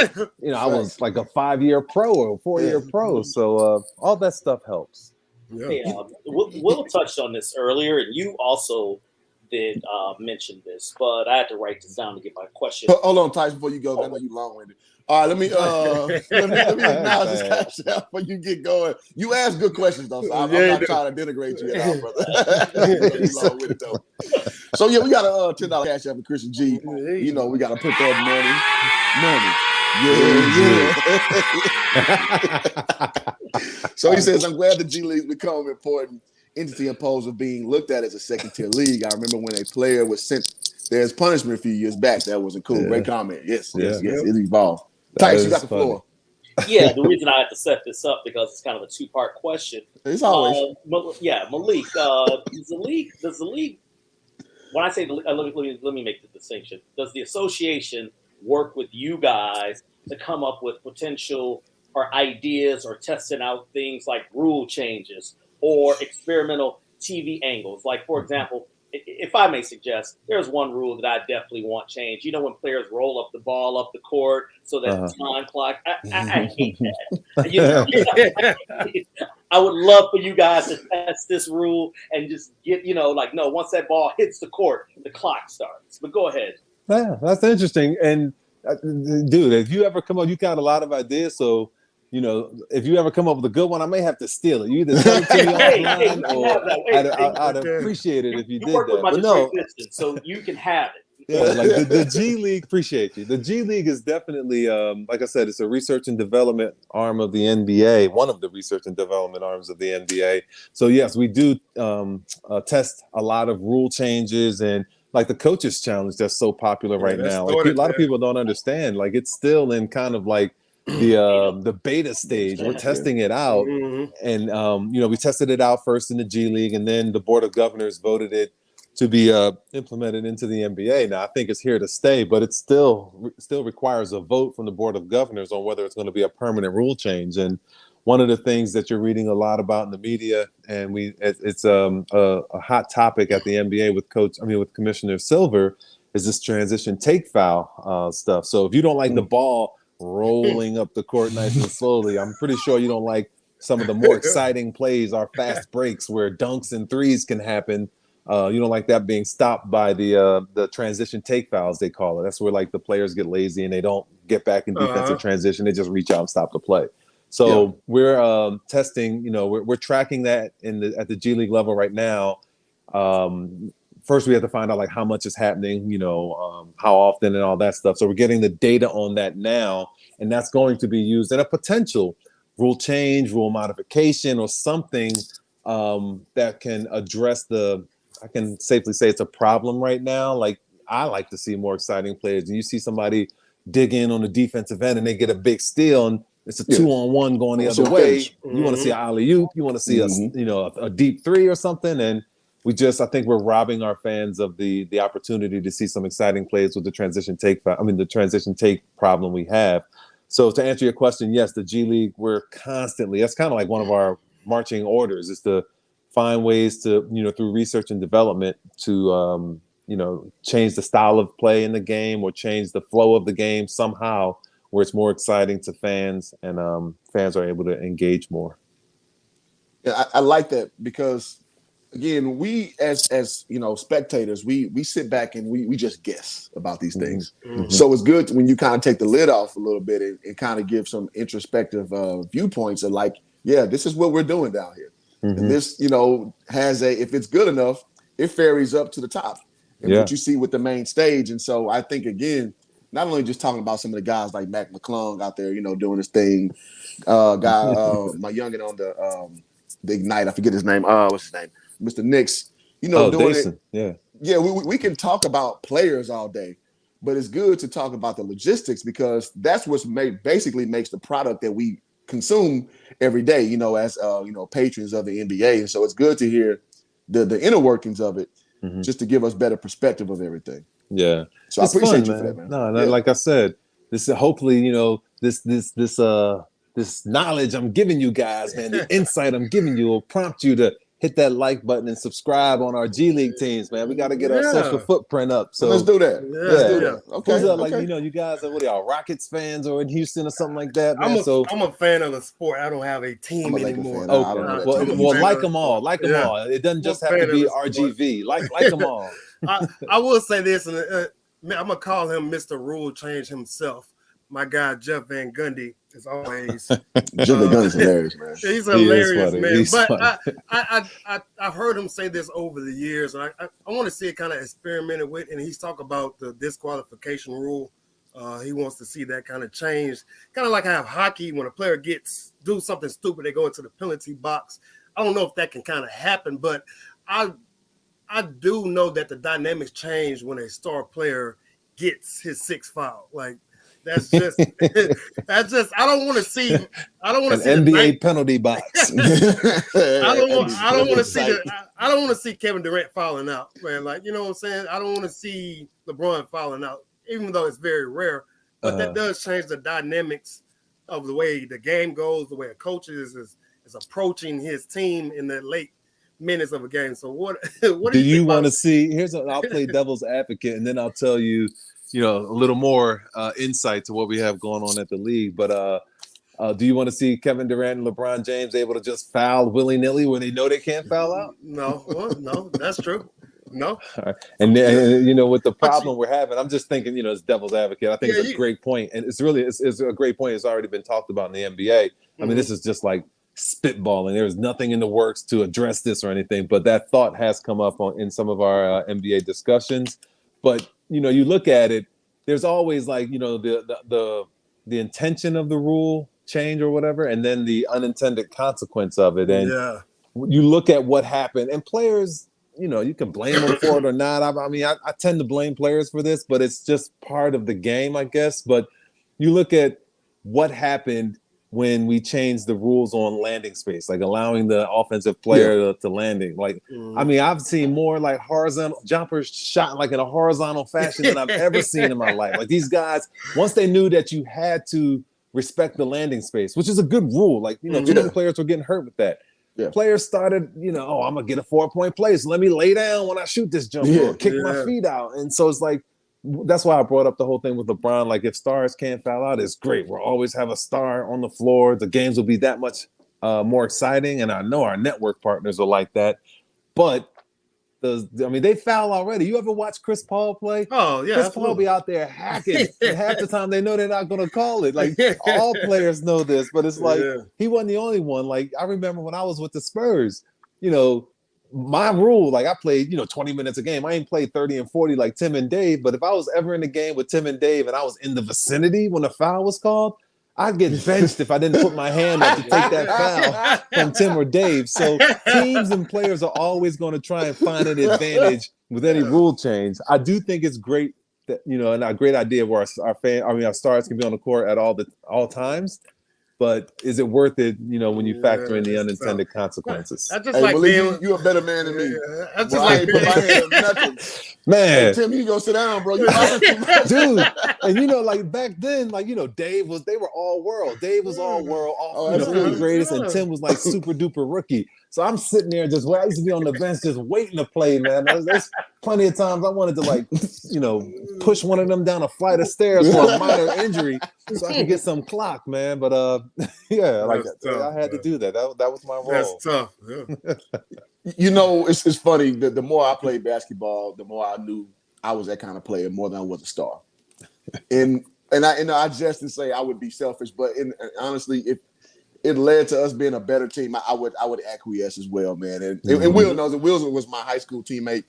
I was like a 5-year pro or a 4-year pro. So all that stuff helps. Yeah. Hey, Will touched on this earlier, and you also did mention this, but I had to write this down to get my question. Hold on, Tyson, before you go. I know you long-winded. All right, let me acknowledge this cash out before you get going. You ask good questions though, so I'm not trying to denigrate you at all, brother. You long-winded though. So yeah, we got a $10 cash out for Christian G. We got to put that money. So he says, I'm glad the G League become an important entity imposed of being looked at as a second-tier league. I remember when a player was sent there's punishment a few years back. That wasn't cool. Yeah. Great comment. Yes, it evolved. Tice, you got the floor. Yeah, the reason I had to set this up because it's kind of a two-part question. It's always. Malik, does the league? When I say the let me make the distinction. Does the association work with you guys to come up with potential or ideas or testing out things like rule changes or experimental TV angles? Like, for example, if I may suggest, there's one rule that I definitely want changed. When players roll up the ball up the court so that the time clock, I hate that. I would love for you guys to test this rule and just get, no, once that ball hits the court, the clock starts. But go ahead. Yeah, that's interesting. And dude, if you ever come up, you got a lot of ideas. So, if you ever come up with a good one, I may have to steal it. You either send it to me offline or I'd appreciate it if you did that. But no, so you can have it. Yeah, like the G League, appreciate you. The G League is definitely, like I said, it's a research and development arm of the NBA, one of the research and development arms of the NBA. So yes, we do test a lot of rule changes and like the coaches challenge that's so popular right now. Like a lot of people don't understand. Like it's still in kind of like the beta stage. We're testing it out, and we tested it out first in the G League, and then the Board of Governors voted it to be implemented into the NBA. Now I think it's here to stay, but it still requires a vote from the Board of Governors on whether it's going to be a permanent rule change. And one of the things that you're reading a lot about in the media, and it's a hot topic at the NBA with Commissioner Silver, is this transition take foul stuff. So if you don't like the ball rolling up the court nice and slowly, I'm pretty sure you don't like some of the more exciting plays, our fast breaks where dunks and threes can happen. You don't like that being stopped by the transition take fouls, they call it. That's where like the players get lazy and they don't get back in defensive transition. They just reach out and stop the play. So we're testing, we're tracking that at the G League level right now. First, we have to find out like how much is happening, how often and all that stuff. So we're getting the data on that now, and that's going to be used in a potential rule change, rule modification, or something that can address I can safely say it's a problem right now. Like I like to see more exciting players, and you see somebody dig in on the defensive end and they get a big steal, and it's a 2-on-1 going the other way. You want to see an alley-oop, you want to see a deep three or something, and I think we're robbing our fans of the opportunity to see some exciting plays with the transition take problem we have. So to answer your question, yes, the G League, that's kind of like one of our marching orders is to find ways to, through research and development to, change the style of play in the game or change the flow of the game somehow where it's more exciting to fans and fans are able to engage more. Yeah, I like that because again, we as spectators, we sit back and we just guess about these things. So it's good when you kind of take the lid off a little bit and kind of give some introspective viewpoints of like, yeah, this is what we're doing down here. And this, if it's good enough, it ferries up to the top. And what you see with the main stage. And so I think, again, not only just talking about some of the guys like Mac McClung out there, doing his thing, my youngin on the Ignite, I forget his name. What's his name? Mr. Nix, doing Dason. it. Yeah, we can talk about players all day, but it's good to talk about the logistics because that's what basically makes the product that we consume every day, as patrons of the NBA. And so it's good to hear the inner workings of it, just to give us better perspective of everything. Yeah. So I appreciate you for that, man. No, like I said, this is hopefully, this knowledge I'm giving you guys, man, the insight I'm giving you will prompt you to hit that like button and subscribe on our G League teams, man. We got to get our social footprint up. So let's do that. Yeah. Let's do that. Okay. Who's like, you guys are, what are y'all, Rockets fans or in Houston or something like that, man? I'm a fan of the sport. I don't have a team anymore. Okay. Well, like them all. Like them all. It doesn't just have to be RGV. Like them all. I will say this, and I'm going to call him Mr. Rule Change himself. My guy, Jeff Van Gundy, is always... Jeff Van Gundy's hilarious, man. He's hilarious, man. He's but I heard him say this over the years, and I want to see it kind of experimented with, and he's talking about the disqualification rule. He wants to see that kind of change. Kind of like how hockey, when a player do something stupid, they go into the penalty box. I don't know if that can kind of happen, but I do know that the dynamics change when a star player gets his sixth foul. Like, that's just I don't want to see an NBA penalty box. I don't want to see Kevin Durant falling out, man. Like, you know what I'm saying? I don't want to see LeBron falling out, even though it's very rare. But that does change the dynamics of the way the game goes, the way a coach is approaching his team in the late minutes of a game. So what do you want to see? I'll play devil's advocate, and then I'll tell you, a little more insight to what we have going on at the league. But do you want to see Kevin Durant and LeBron James able to just foul willy-nilly when they know they can't foul out? No, that's true. No. Right. And with the problem we're having, I'm just thinking, as devil's advocate, I think it's a great point. And it's a great point. It's already been talked about in the NBA. I mean, this is just like spitballing. There's nothing in the works to address this or anything, but that thought has come up in some of our NBA discussions. But you look at it, there's always like the intention of the rule change or whatever, and then the unintended consequence of it. And you look at what happened, and players, you can blame them for it or not. I mean, I tend to blame players for this, but it's just part of the game, I guess. But you look at what happened when we changed the rules on landing space, like allowing the offensive player to landing. Like, I mean, I've seen more like horizontal jumpers shot like in a horizontal fashion than I've ever seen in my life. Like, these guys, once they knew that you had to respect the landing space, which is a good rule. Like, too many players were getting hurt with that. Yeah. Players started, I'm going to get a 4-point play, so let me lay down when I shoot this jumper or kick my feet out. And so it's like, that's why I brought up the whole thing with LeBron. Like, if stars can't foul out, it's great. We'll always have a star on the floor. The games will be that much more exciting. And I know our network partners are like that. But they foul already. You ever watch Chris Paul play? Oh, yeah. Chris Paul be out there hacking. And half the time they know they're not going to call it. Like, all players know this, but it's like he wasn't the only one. Like, I remember when I was with the Spurs, my rule, like, I played, 20 minutes a game. I ain't played 30 and 40 like Tim and Dave, but if I was ever in the game with Tim and Dave and I was in the vicinity when a foul was called, I'd get benched if I didn't put my hand up to take that foul from Tim or Dave. So teams and players are always going to try and find an advantage with any rule change. I do think it's great that, and a great idea where our stars can be on the court at all times. But is it worth it, when you factor in the unintended consequences? Hey, Malik, you a better man than me. I just like put my hand nothing. Man. Hey, Tim, you go sit down, bro. Dude, and like back then, like, they were all world. Dave was all world, the greatest, and Tim was like super duper rookie. So I'm sitting there I used to be on the bench just waiting to play, man. There's plenty of times I wanted to, like, push one of them down a flight of stairs for a minor injury so I could get some clock, man. But I had to do that. That was my role. That's tough. Yeah. It's funny. The more I played basketball, the more I knew I was that kind of player more than I was a star. And I jest and say I would be selfish, but honestly, if it led to us being a better team, I would acquiesce as well, man. And Will knows that Will was my high school teammate.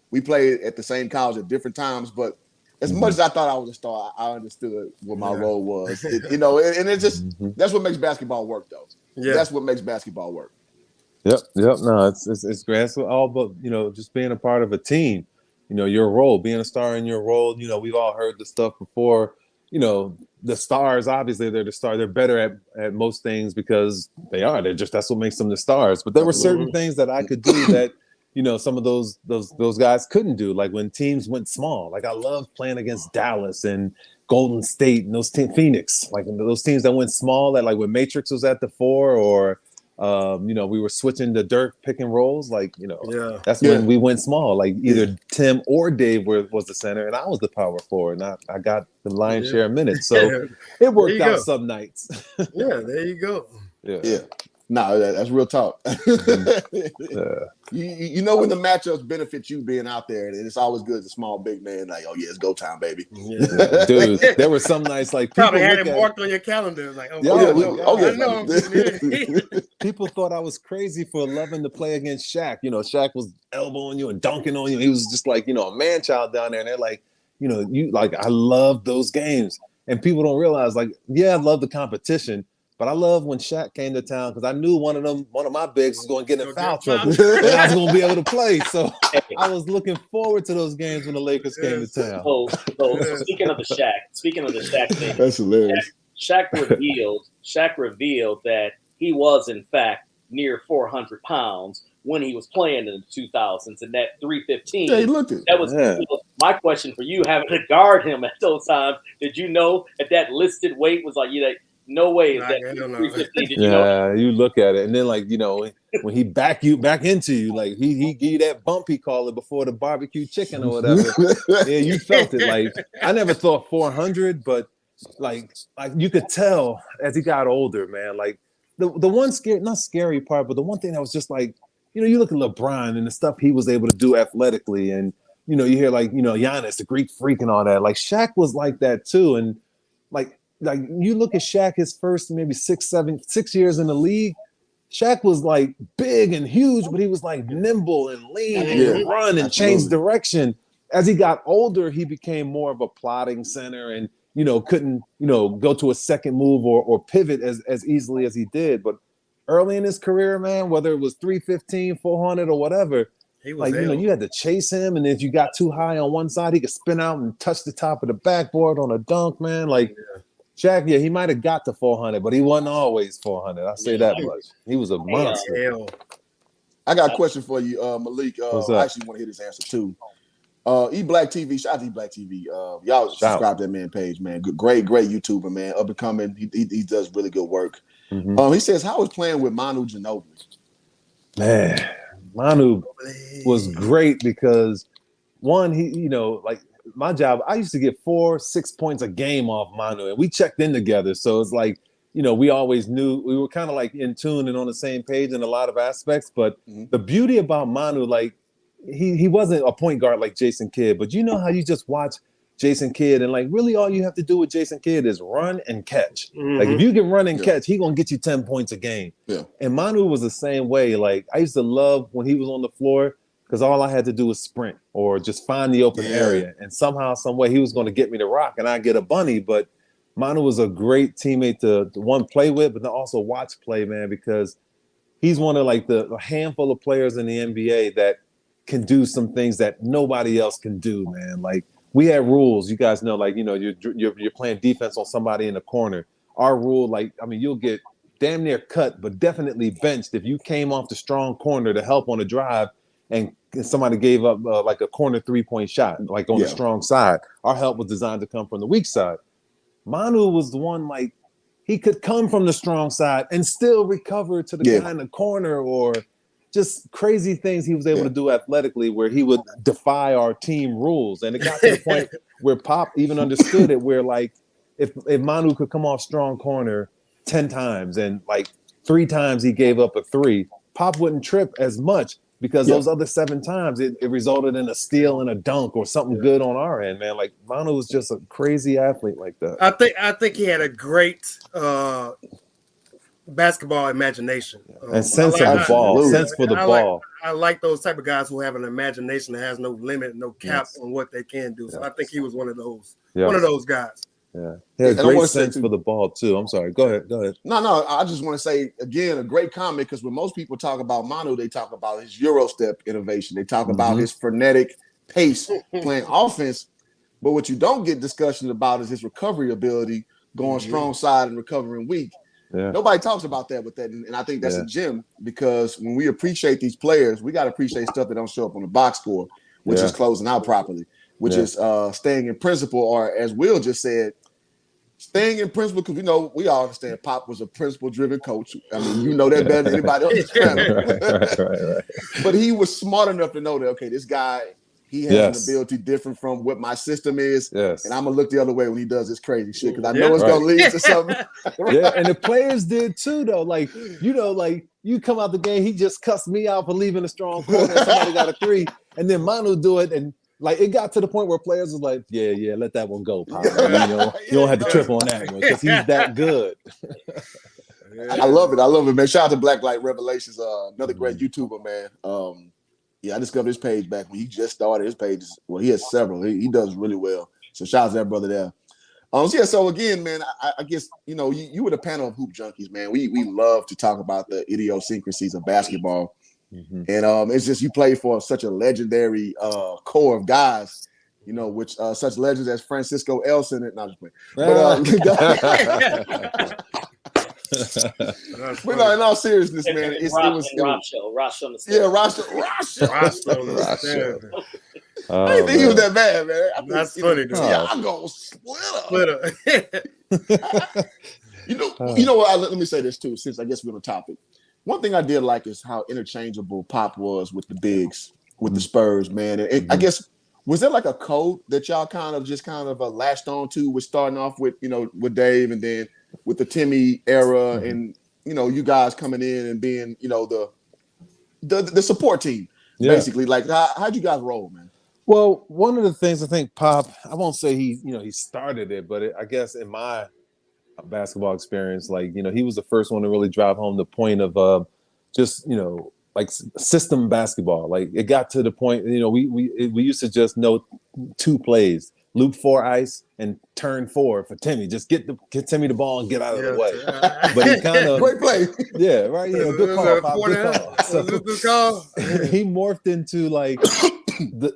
We played at the same college at different times, but as much as I thought I was a star, I understood what my role was. And it's just that's what makes basketball work, though. Yeah. That's what makes basketball work. Yep. No, it's great. It's all about, just being a part of a team. Your role, being a star in your role. We've all heard the stuff before. The stars, obviously, they're the star. They're better at most things because they are. That's what makes them the stars. But there were certain things that I could do that, some of those guys couldn't do. Like when teams went small. Like I loved playing against Dallas and Golden State and those teams, Phoenix. Like those teams that went small. That like when Matrix was at the 4 or We were switching the Dirk pick and rolls. That's Yeah. when we went small. Like either Tim or Dave was the center, and I was the power forward, and I got the lion's share of minutes. So it worked out some nights. Yeah, there you go. Yeah. No, that's real talk. You know when the matchups benefit you being out there, and it's always good as a small big man. Like, oh yeah, it's go time, baby. Yeah. Dude, there were some nights like people probably had it marked on your calendar. Like, I know. People thought I was crazy for loving to play against Shaq. Shaq was elbowing you and dunking on you. He was just like, a man child down there. And they're like, I love those games. And people don't realize, like, I love the competition. But I love when Shaq came to town because I knew one of my bigs was going to get in foul trouble and I was going to be able to play. So I was looking forward to those games when the Lakers came to town. So speaking of the Shaq thing, that's hilarious. Shaq revealed that he was in fact near 400 pounds when he was playing in the 2000s, and that 315. Yeah, he looked it. That was my question for you, having to guard him at those times. Did you know that listed weight was like no way is that 315? Did you know? You look at it, and then when he back into you, like he give you that bump, he called it before the barbecue chicken or whatever. Yeah, you felt it. Like I never thought 400, but like you could tell as he got older, man. Like the one not scary part, but the one thing that was just like, you look at LeBron and the stuff he was able to do athletically, and you hear Giannis, the Greek freak and all that. Like Shaq was like that too, and like you look at Shaq, his first maybe 6 years in the league, Shaq was like big and huge, but he was like nimble and lean and could run and change direction. As he got older, he became more of a plotting center and, couldn't, go to a second move or pivot as easily as he did. But early in his career, man, whether it was 315, 400 or whatever, you had to chase him. And if you got too high on one side, he could spin out and touch the top of the backboard on a dunk, man. Shaq, he might have got to 400, but he wasn't always 400. I'll say that much. He was a monster. I got a question for you, Malik. I actually want to hear this answer too. E-Black TV, shout out to E-Black TV. Y'all subscribe to that man page, man. Great YouTuber, man. Up and coming. He does really good work. Mm-hmm. He says, how is playing with Manu Ginobili? Man, Manu was great because one, he, my job, I used to get 4-6 points a game off Manu, and we checked in together. So it's like, we always knew we were kind of like in tune and on the same page in a lot of aspects. But the beauty about Manu, like he wasn't a point guard like Jason Kidd, but how you just watch Jason Kidd and like really all you have to do with Jason Kidd is run and catch. Like if you can run and catch, he gonna get you 10 points a game. Yeah. And Manu was the same way. Like I used to love when he was on the floor, because all I had to do was sprint or just find the open area. And somehow, some way, he was going to get me to rock and I get a bunny. But Manu was a great teammate to one, play with, but then also watch play, man, because he's one of like the handful of players in the NBA that can do some things that nobody else can do, man. Like we had rules, you guys know, like, you're playing defense on somebody in the corner. Our rule, you'll get damn near cut, but definitely benched if you came off the strong corner to help on a drive and somebody gave up like a corner 3-point shot, like on the strong side. Our help was designed to come from the weak side. Manu was the one, like, he could come from the strong side and still recover to the guy in the corner, or just crazy things he was able to do athletically where he would defy our team rules. And it got to the point where Pop even understood it, where like if Manu could come off strong corner 10 times and like 3 times he gave up a 3, Pop wouldn't trip as much, because those other 7 times it resulted in a steal and a dunk or something good on our end, man. Like Manu was just a crazy athlete like that. I think he had a great basketball imagination and sense of the ball. Sense for the ball. I like those type of guys who have an imagination that has no limit, no cap on what they can do. So I think he was one of those guys. Yeah, he had great sense for the ball too. I'm sorry. Go ahead. No. I just want to say again, a great comment, because when most people talk about Manu, they talk about his Euro step innovation. They talk about his frenetic pace playing offense. But what you don't get discussion about is his recovery ability, going strong side and recovering weak. Yeah. Nobody talks about that with that, and I think that's a gem, because when we appreciate these players, we got to appreciate stuff that don't show up on the box score, which is closing out properly, which is staying in principle, or as Will just said, staying in principle, because we all understand Pop was a principle-driven coach. I mean, you know that better than anybody on this planet. Right. But he was smart enough to know that, okay, this guy, he has an ability different from what my system is, and I'm gonna look the other way when he does this crazy shit because I know it's gonna lead to something. Yeah, and the players did too, though. Like, you come out the game, he just cussed me out for leaving a strong corner. Somebody got a 3, and then Manu do it, and like it got to the point where players was like, "Yeah, let that one go, Pop. You don't have to trip on that one because he's that good." I love it, man. Shout out to Black Light Revelations, another great YouTuber, man. I discovered his page back when he just started. His pages, he has several. He does really well. So shout out to that brother there. So again, man, I guess you were the panel of hoop junkies, man. We love to talk about the idiosyncrasies of basketball. Mm-hmm. And it's just you play for such a legendary core of guys, which such legends as Francisco Elson and not just playing. But in all seriousness, man, it was Rosh on the stand. Yeah, Rosh on the stand. I didn't think he was that bad, man. That's funny. I'm gonna split up. You know what? Let me say this too, since I guess we're on the topic. One thing I did like is how interchangeable Pop was with the bigs, with the Spurs, man. And I guess, was there like a code that y'all kind of latched on to with starting off with, with Dave and then with the Timmy era and, you guys coming in and being, the support team, basically. Like, how'd you guys roll, man? Well, one of the things I think Pop, I won't say he started it, but I guess in my basketball experience, like, he was the first one to really drive home the point of just, like system basketball. Like it got to the point, we used to just know 2 plays, loop 4 ice and turn 4 for Timmy. Just get Timmy the ball and get out of the way. But he kind of great play. Yeah, right. Good call, Pop. Good call. So, he morphed into like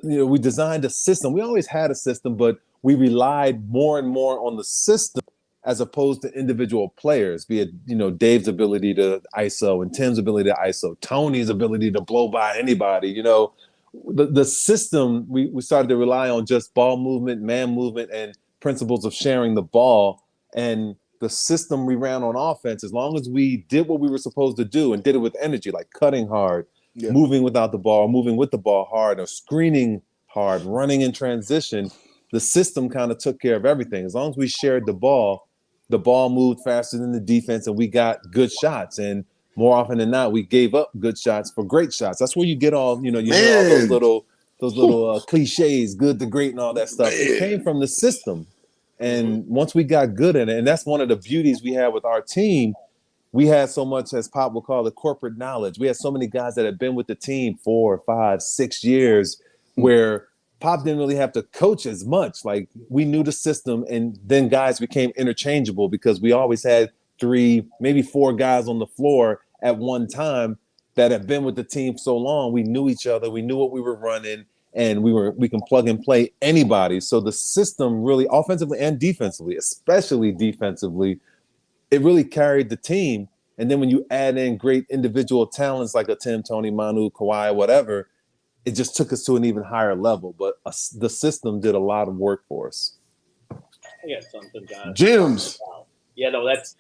we designed a system. We always had a system, but we relied more and more on the system as opposed to individual players, be it, Dave's ability to ISO and Tim's ability to ISO, Tony's ability to blow by anybody, the system, we started to rely on just ball movement, man movement, and principles of sharing the ball. And the system we ran on offense, as long as we did what we were supposed to do and did it with energy, like cutting hard, moving without the ball, moving with the ball hard, or screening hard, running in transition, the system kind of took care of everything. As long as we shared the ball moved faster than the defense and we got good shots. And more often than not, we gave up good shots for great shots. That's where you get all, you hear all those little cliches, good to great and all that stuff. It came from the system. And once we got good at it, and that's one of the beauties we had with our team, we had so much, as Pop will call it, corporate knowledge. We had so many guys that had been with the team 4, 5, 6 years where Pop didn't really have to coach as much. Like, we knew the system, and then guys became interchangeable because we always had 3, maybe 4 guys on the floor at one time that had been with the team so long. We knew each other. We knew what we were running, and we can plug and play anybody. So the system really, offensively and defensively, especially defensively, it really carried the team. And then when you add in great individual talents like a Tim, Tony, Manu, Kawhi, whatever, it just took us to an even higher level. But the system did a lot of work for us. I got something, guys. Gyms. Yeah, no, that's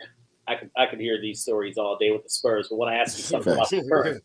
I could hear these stories all day with the Spurs. But when I ask you something about the Spurs,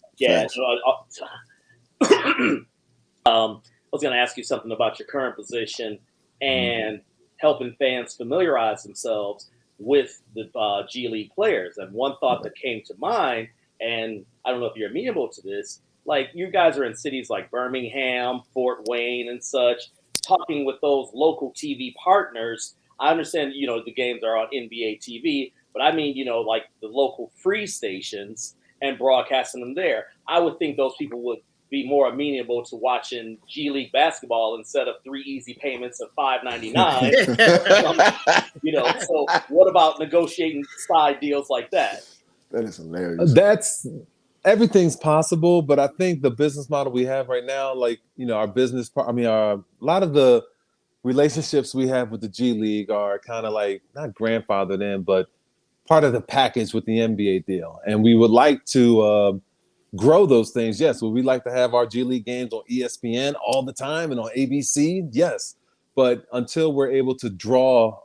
I was going to ask you something about your current position and helping fans familiarize themselves with the G League players. And one thought that came to mind, and I don't know if you're amenable to this, like you guys are in cities like Birmingham, Fort Wayne, and such, talking with those local TV partners. I understand, the games are on NBA TV, but I mean, like the local free stations and broadcasting them there. I would think those people would be more amenable to watching G League basketball instead of 3 easy payments of $5.99. So what about negotiating side deals like that? That is hilarious. Everything's possible, but I think the business model we have right now, like, our business, a lot of the relationships we have with the G League are kind of like, not grandfathered in, but part of the package with the NBA deal. And we would like to grow those things. Yes. Would we like to have our G League games on ESPN all the time and on ABC? Yes. But until we're able to draw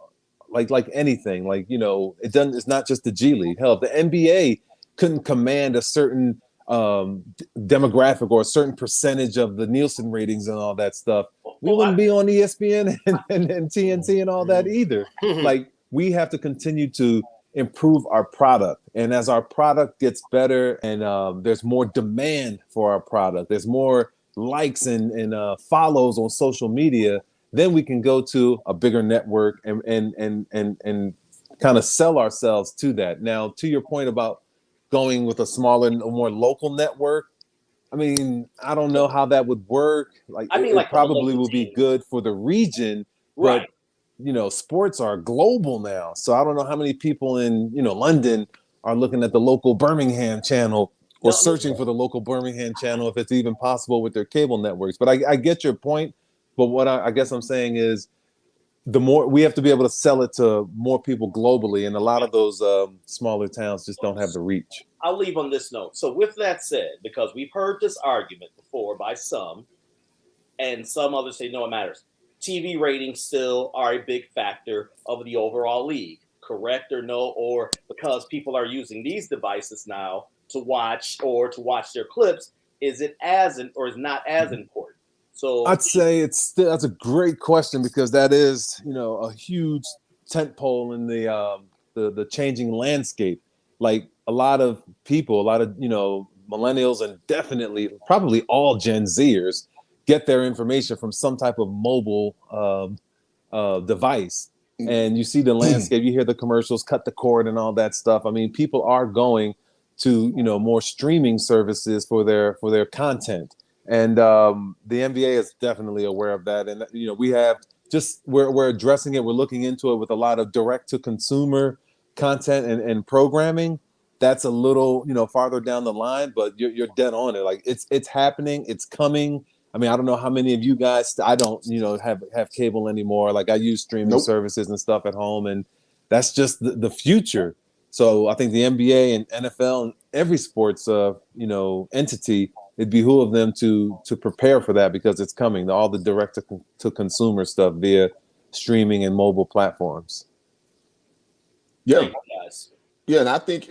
like anything. Like, you know, it's not just the G League. Hell, if the NBA couldn't command a certain demographic or a certain percentage of the Nielsen ratings and all that stuff, we wouldn't be on ESPN and TNT and all that either. Like, we have to continue to improve our product, and as our product gets better and there's more demand for our product, there's more likes and follows on social media, then we can go to a bigger network and kind of sell ourselves to that. Now, to your point about going with a smaller, more local network, I mean, I don't know how that would work. Like, it probably would be good for the region, Right. but you know, sports are global now. So I don't know how many people in, you know, London are looking at the local Birmingham channel or searching for the local Birmingham channel, if it's even possible with their cable networks. But I get your point. But what I guess I'm saying is, the more we have to be able to sell it to more people globally, and a lot of those smaller towns just don't have the reach. I'll leave on this note. So with that said, because we've heard this argument before by some, and some others say, no, it matters. TV ratings still are a big factor of the overall league, correct or no? Or because people are using these devices now to watch their clips, is it or is not as important? So I'd say that's a great question, because that is, you know, a huge tentpole in the changing landscape. Like, a lot of people, you know, millennials, and definitely probably all Gen Zers get their information from some type of mobile device. And you see the landscape, you hear the commercials, cut the cord and all that stuff. I mean, people are going to, you know, more streaming services for their content. And the NBA is definitely aware of that. And, you know, we're addressing it. We're looking into it with a lot of direct to consumer content and programming. That's a little, you know, farther down the line, but you're dead on it. Like, it's happening. It's coming. I mean, I don't know how many of you guys, I don't, you know, have cable anymore. Like, I use streaming services and stuff at home, and that's just the future. So I think the NBA and NFL and every sports, you know, entity, it behoove them to prepare for that, because it's coming. All the direct to consumer stuff via streaming and mobile platforms. Yeah. Yeah, and I think,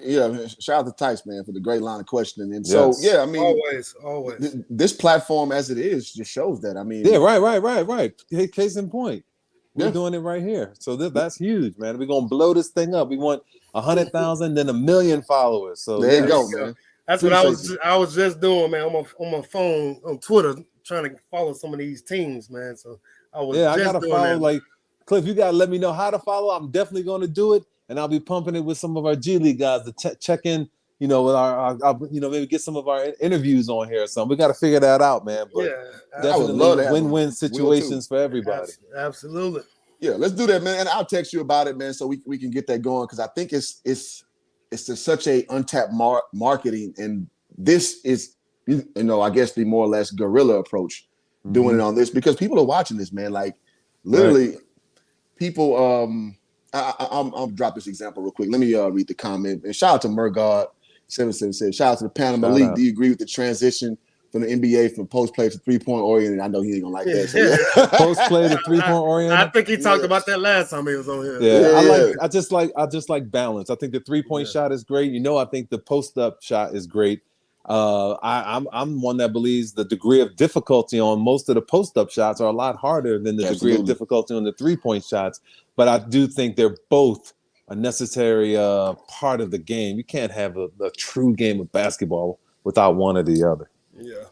shout out to Tice, man, for the great line of questioning. And so, I mean, always. This platform as it is just shows that. I mean, right. Hey, case in point, we're doing it right here. So that's huge, man. We're gonna blow this thing up. We want 100,000, then 1 million followers. So there you go, man. That's what I was just doing, man, on my phone on Twitter, trying to follow some of these teams, man. So I gotta follow that. Like, Cliff, you gotta let me know how to follow. I'm definitely gonna do it. And I'll be pumping it with some of our G League guys to check in, you know, with our you know, maybe get some of our interviews on here or something. We got to figure that out, man. But definitely win-win situations for everybody. Absolutely. Yeah, let's do that, man. And I'll text you about it, man, so we can get that going, because I think it's such a untapped marketing, and this is, you know, I guess the more or less guerrilla approach doing it on this, because people are watching this, man. Like, literally, people. I'll drop this example real quick. Let me read the comment. And shout out to Murgard 77 said, shout out to the panel. Malik, do you agree with the transition from the NBA from post play to 3-point oriented? I know he ain't gonna like that. So post play to 3-point oriented. I think he talked about that last time he was on here. I just like balance. I think the 3-point shot is great. You know, I think the post up shot is great. I'm one that believes the degree of difficulty on most of the post-up shots are a lot harder than the degree of difficulty on the 3-point shots. But I do think they're both a necessary part of the game. You can't have a true game of basketball without one or the other. Yeah.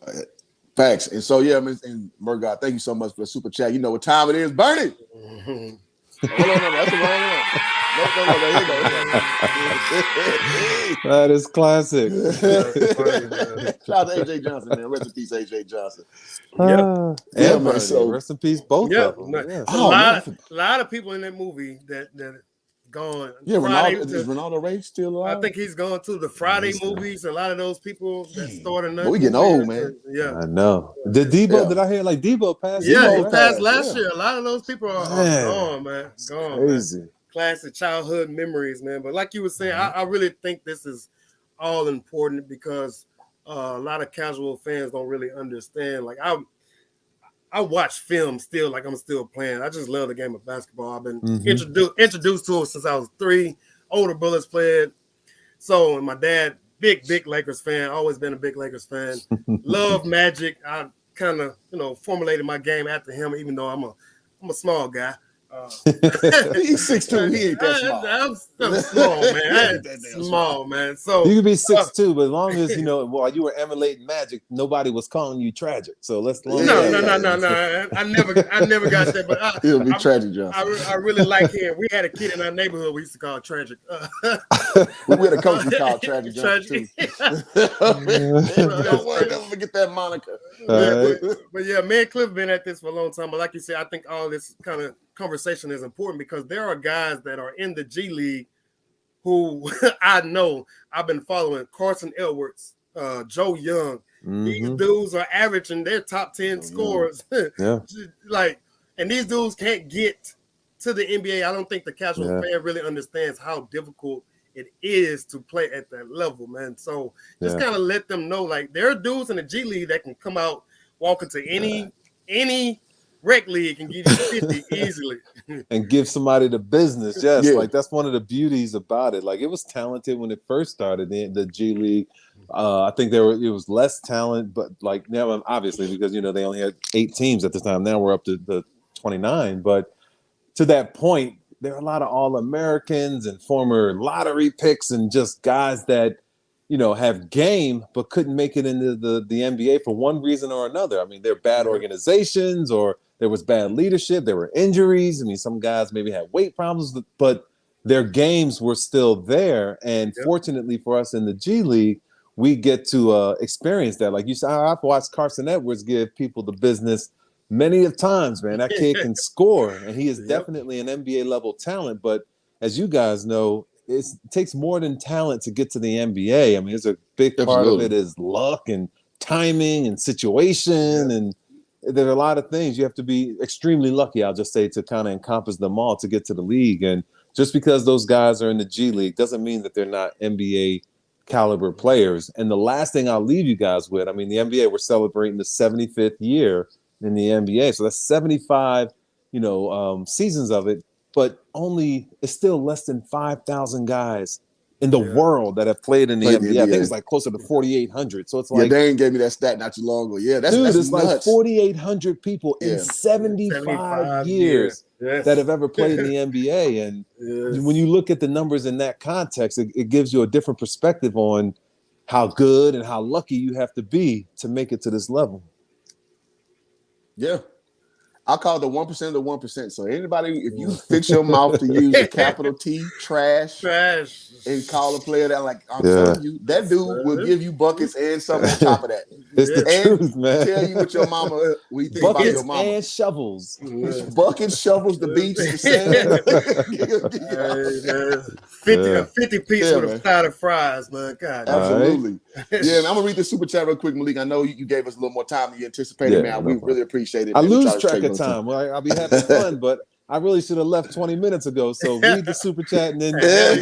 Facts. And so, and Murgard, thank you so much for the super chat. You know what time it is, Bernie. Hold on, that's the wrong one. No, that is classic. Shout out to AJ Johnson, man. Rest in peace, AJ Johnson. Man. So rest in peace, both of them. A lot of people in that movie that gone. Yeah, is Ronaldo Ray still alive? I think he's gone to the Friday movies. A lot of those people that started. But we getting old, man. Yeah, I know. Did I hear like Debo passed? Yeah, he passed last year. A lot of those people are gone, man. Gone. Crazy. Man. Classic childhood memories, man. But like you were saying, I really think this is all important, because a lot of casual fans don't really understand. Like, I watch film still, like I'm still playing. I just love the game of basketball. I've been Mm-hmm. introduced to it since I was 3. Older brothers played. So, and my dad, big Lakers fan, always been a big Lakers fan. Love Magic. I kind of, formulated my game after him, even though I'm a small guy. He's 6'2". He ain't that small. I'm small, man. Ain't that damn Small, man. So You could be 6'2", but as long as while you were emulating Magic, nobody was calling you tragic. So let's no. I never got that. But He'll be Tragic Johnson. I really like him. We had a kid in our neighborhood we used to call Tragic. We had a coach we called Tragic Johnson too. Don't never forget that moniker. But yeah, me and Cliff been at this for a long time. But like you said, I think all this kind of conversation is important because there are guys that are in the G League who I know I've been following. Carson Edwards, Joe Young. These dudes are averaging their top 10 scorers. Yeah. And these dudes can't get to the NBA. I don't think the casual fan really understands how difficult it is to play at that level, man. So just kind of let them know, like, there are dudes in the G League that can come out, walk into any rec league and give you 50 easily. And give somebody the business. Yes, like that's one of the beauties about it. Like it was talented when it first started in the G League. I think it was less talent, but like now obviously because they only had 8 teams at the time. Now we're up to the 29. But to that point, there are a lot of All-Americans and former lottery picks and just guys that have game but couldn't make it into the NBA for one reason or another. I mean, they're bad organizations or there was bad leadership. There were injuries. I mean, some guys maybe had weight problems, but their games were still there. And fortunately for us in the G League, we get to experience that. Like you said, I've watched Carson Edwards give people the business many of times, man. That kid can score, and he is definitely an NBA level talent. But as you guys know, it takes more than talent to get to the NBA. I mean, there's a big part of it is luck and timing and situation, and there are a lot of things. You have to be extremely lucky, I'll just say, to kind of encompass them all to get to the league. And just because those guys are in the G League doesn't mean that they're not NBA caliber players. And the last thing I'll leave you guys with, I mean, the NBA, we're celebrating the 75th year in the NBA. So that's 75, seasons of it, but it's still less than 5,000 guys in the world that have played in the NBA. I think it's like closer to 4,800. So it's like they ain't gave me that stat not too long ago. Yeah, that's it's nuts. Like 4,800 people in 75 years that have ever played in the NBA. And when you look at the numbers in that context, it gives you a different perspective on how good and how lucky you have to be to make it to this level. Yeah. I call the 1% of the 1%. So anybody, if you fix your mouth to use a capital T, trash, and call a player that, like, I'm telling you, that dude will give you buckets and something on top of that. It's the truth, man. Tell you what your mama, what you think about your mama. Buckets and shovels. Buckets, shovels, the beach, the sand. 50 piece with a side of fries, man. God. Absolutely. Yeah, I'm going to read the super chat real quick, Malik. I know you gave us a little more time than you anticipated, man. We really appreciate it. I lose track of time. Well, I'll be having fun, but I really should have left 20 minutes ago. So read the super chat and then handle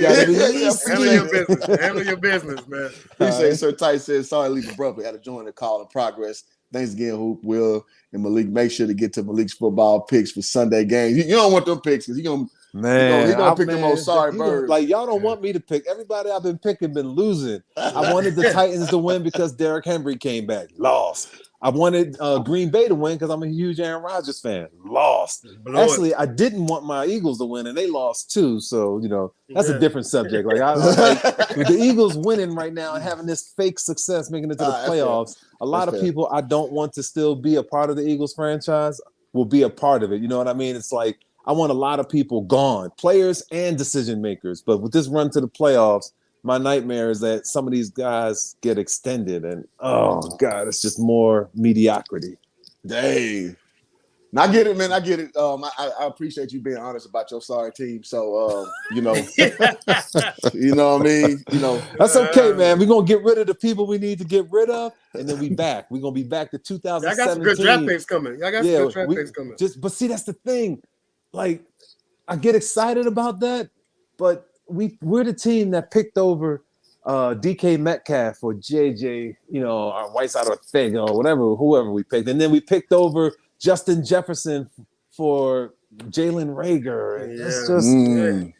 your business, man. Appreciate it. Sir Tight says, sorry to leave abruptly. Had to join the call in progress. Thanks again, Hoop, Will, and Malik. Make sure to get to Malik's football picks for Sunday games. You don't want them picks because he's going to pick them old sorry birds. Like, y'all don't want me to pick. Everybody I've been picking been losing. I wanted the Titans to win because Derrick Henry came back. Lost. I wanted Green Bay to win because I'm a huge Aaron Rodgers fan. Lost. Actually, I didn't want my Eagles to win, and they lost too. So, that's a different subject. Like, with the Eagles winning right now and having this fake success, making it to the playoffs, a lot of people I don't want to still be a part of the Eagles franchise will be a part of it. You know what I mean? It's like I want a lot of people gone, players and decision makers. But with this run to the playoffs, my nightmare is that some of these guys get extended, and oh God, it's just more mediocrity. Dang. I get it, man. I get it. I appreciate you being honest about your sorry team. So, you know what I mean? That's okay, man. We're gonna get rid of the people we need to get rid of, and then we back. We're gonna be back to 2017. I got some good draft picks coming. But see, that's the thing. Like, I get excited about that, but we're the team that picked over DK Metcalf or JJ, or Whiteside or Thing or whatever, whoever we picked. And then we picked over Justin Jefferson for Jalen Rager. And it's just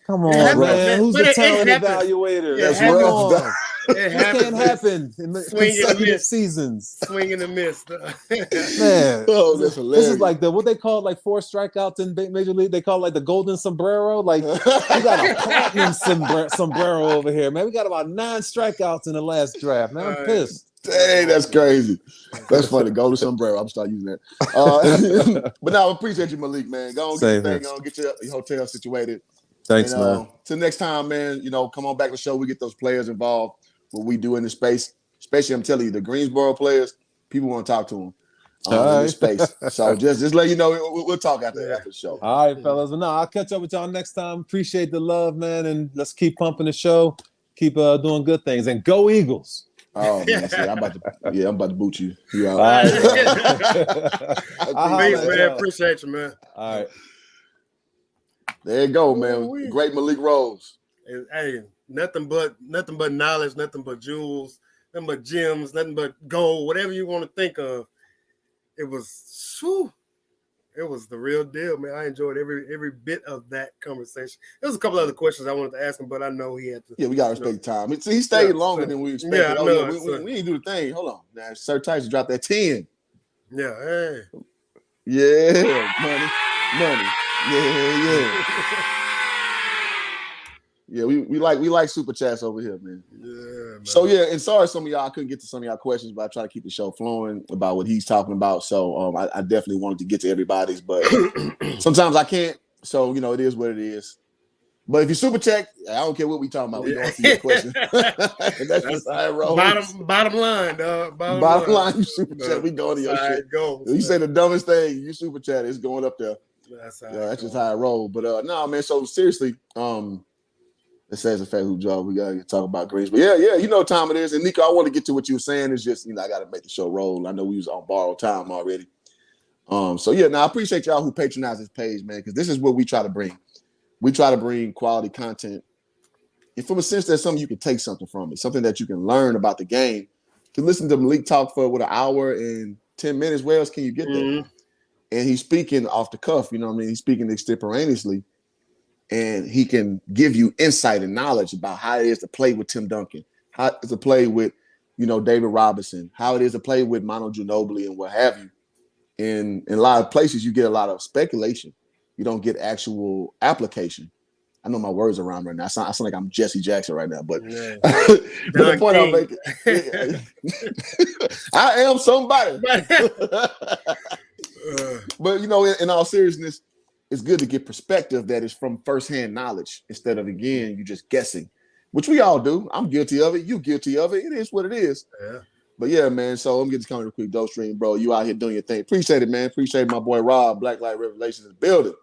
come on, happens, man. Who's the But talent happens. evaluator? It Come happens. on. It It happens. can't happen in consecutive seasons. Swing and a miss. Man, Oh, that's this hilarious. is like what they call like 4 strikeouts in Major League. They call it like the golden sombrero. Like we got a platinum sombrero over here, man. We got about 9 strikeouts in the last draft. Man, I'm pissed. Dang, that's crazy. That's funny. Golden sombrero. I'm starting using that. But no, I appreciate you, Malik, man. Go on, get your thing on, get your hotel situated. Thanks, and, man. Till next time, man, come on back to the show. We get those players involved. What we do in this space, especially I'm telling you, the Greensboro players, people want to talk to them in this space. So just let you know, we'll talk after the show. All right, fellas. Well, no, I'll catch up with y'all next time. Appreciate the love, man, and let's keep pumping the show. Keep doing good things, and go Eagles. Oh man, I'm about to boot you. You all right. Thanks, man. Appreciate you, man. All right. There you go, man. Great Malik Rose. Hey, nothing but knowledge, nothing but jewels, nothing but gems, nothing but gold, whatever you want to think of. It was the real deal, man. I enjoyed every bit of that conversation. There was a couple other questions I wanted to ask him, but I know he had to. Yeah, we got to respect time. He stayed longer than we expected. Yeah, I know. We didn't do the thing. Hold on. Now, Sir Tyson dropped that 10. Yeah, hey. Yeah, money. Yeah. Yeah, we like super chats over here, man. Yeah, man. So and sorry some of y'all I couldn't get to some of y'all questions, but I try to keep the show flowing about what he's talking about. So I definitely wanted to get to everybody's, but sometimes I can't. So it is what it is. But if you super chat, I don't care what we talking about. We don't see your question. That's just how it rolls. Bottom line, dog. Bottom line, you super chat. We going to your shit. You say the dumbest thing, you super chat. It's going up there. That's just how it rolls. But no, man. So seriously, it says a fact who job we gotta talk about Greens. But yeah, you know what time it is. And Nico, I want to get to what you were saying. It's just I gotta make the show roll. I know we was on borrowed time already. So yeah, now I appreciate y'all who patronize this page, man, because this is what we try to bring. We try to bring quality content. And from a sense there's something you can take something from it, something that you can learn about the game. To listen to Malik talk for an hour and 10 minutes, where else can you get that? And he's speaking off the cuff, you know what I mean? He's speaking extemporaneously. And he can give you insight and knowledge about how it is to play with Tim Duncan, how it is to play with, David Robinson, how it is to play with Manu Ginobili and what have you. In a lot of places, you get a lot of speculation. You don't get actual application. I know my words are wrong right now. I sound like I'm Jesse Jackson right now, but, but the point I'm making, I am somebody. But, in all seriousness, it's good to get perspective that is from firsthand knowledge instead of, again, you just guessing, which we all do. I'm guilty of it. You guilty of it. It is what it is. Yeah. But yeah, man. So I'm getting to come to a quick dope stream, bro. You out here doing your thing. Appreciate it, man. Appreciate my boy Rob, Black Light Revelations is building.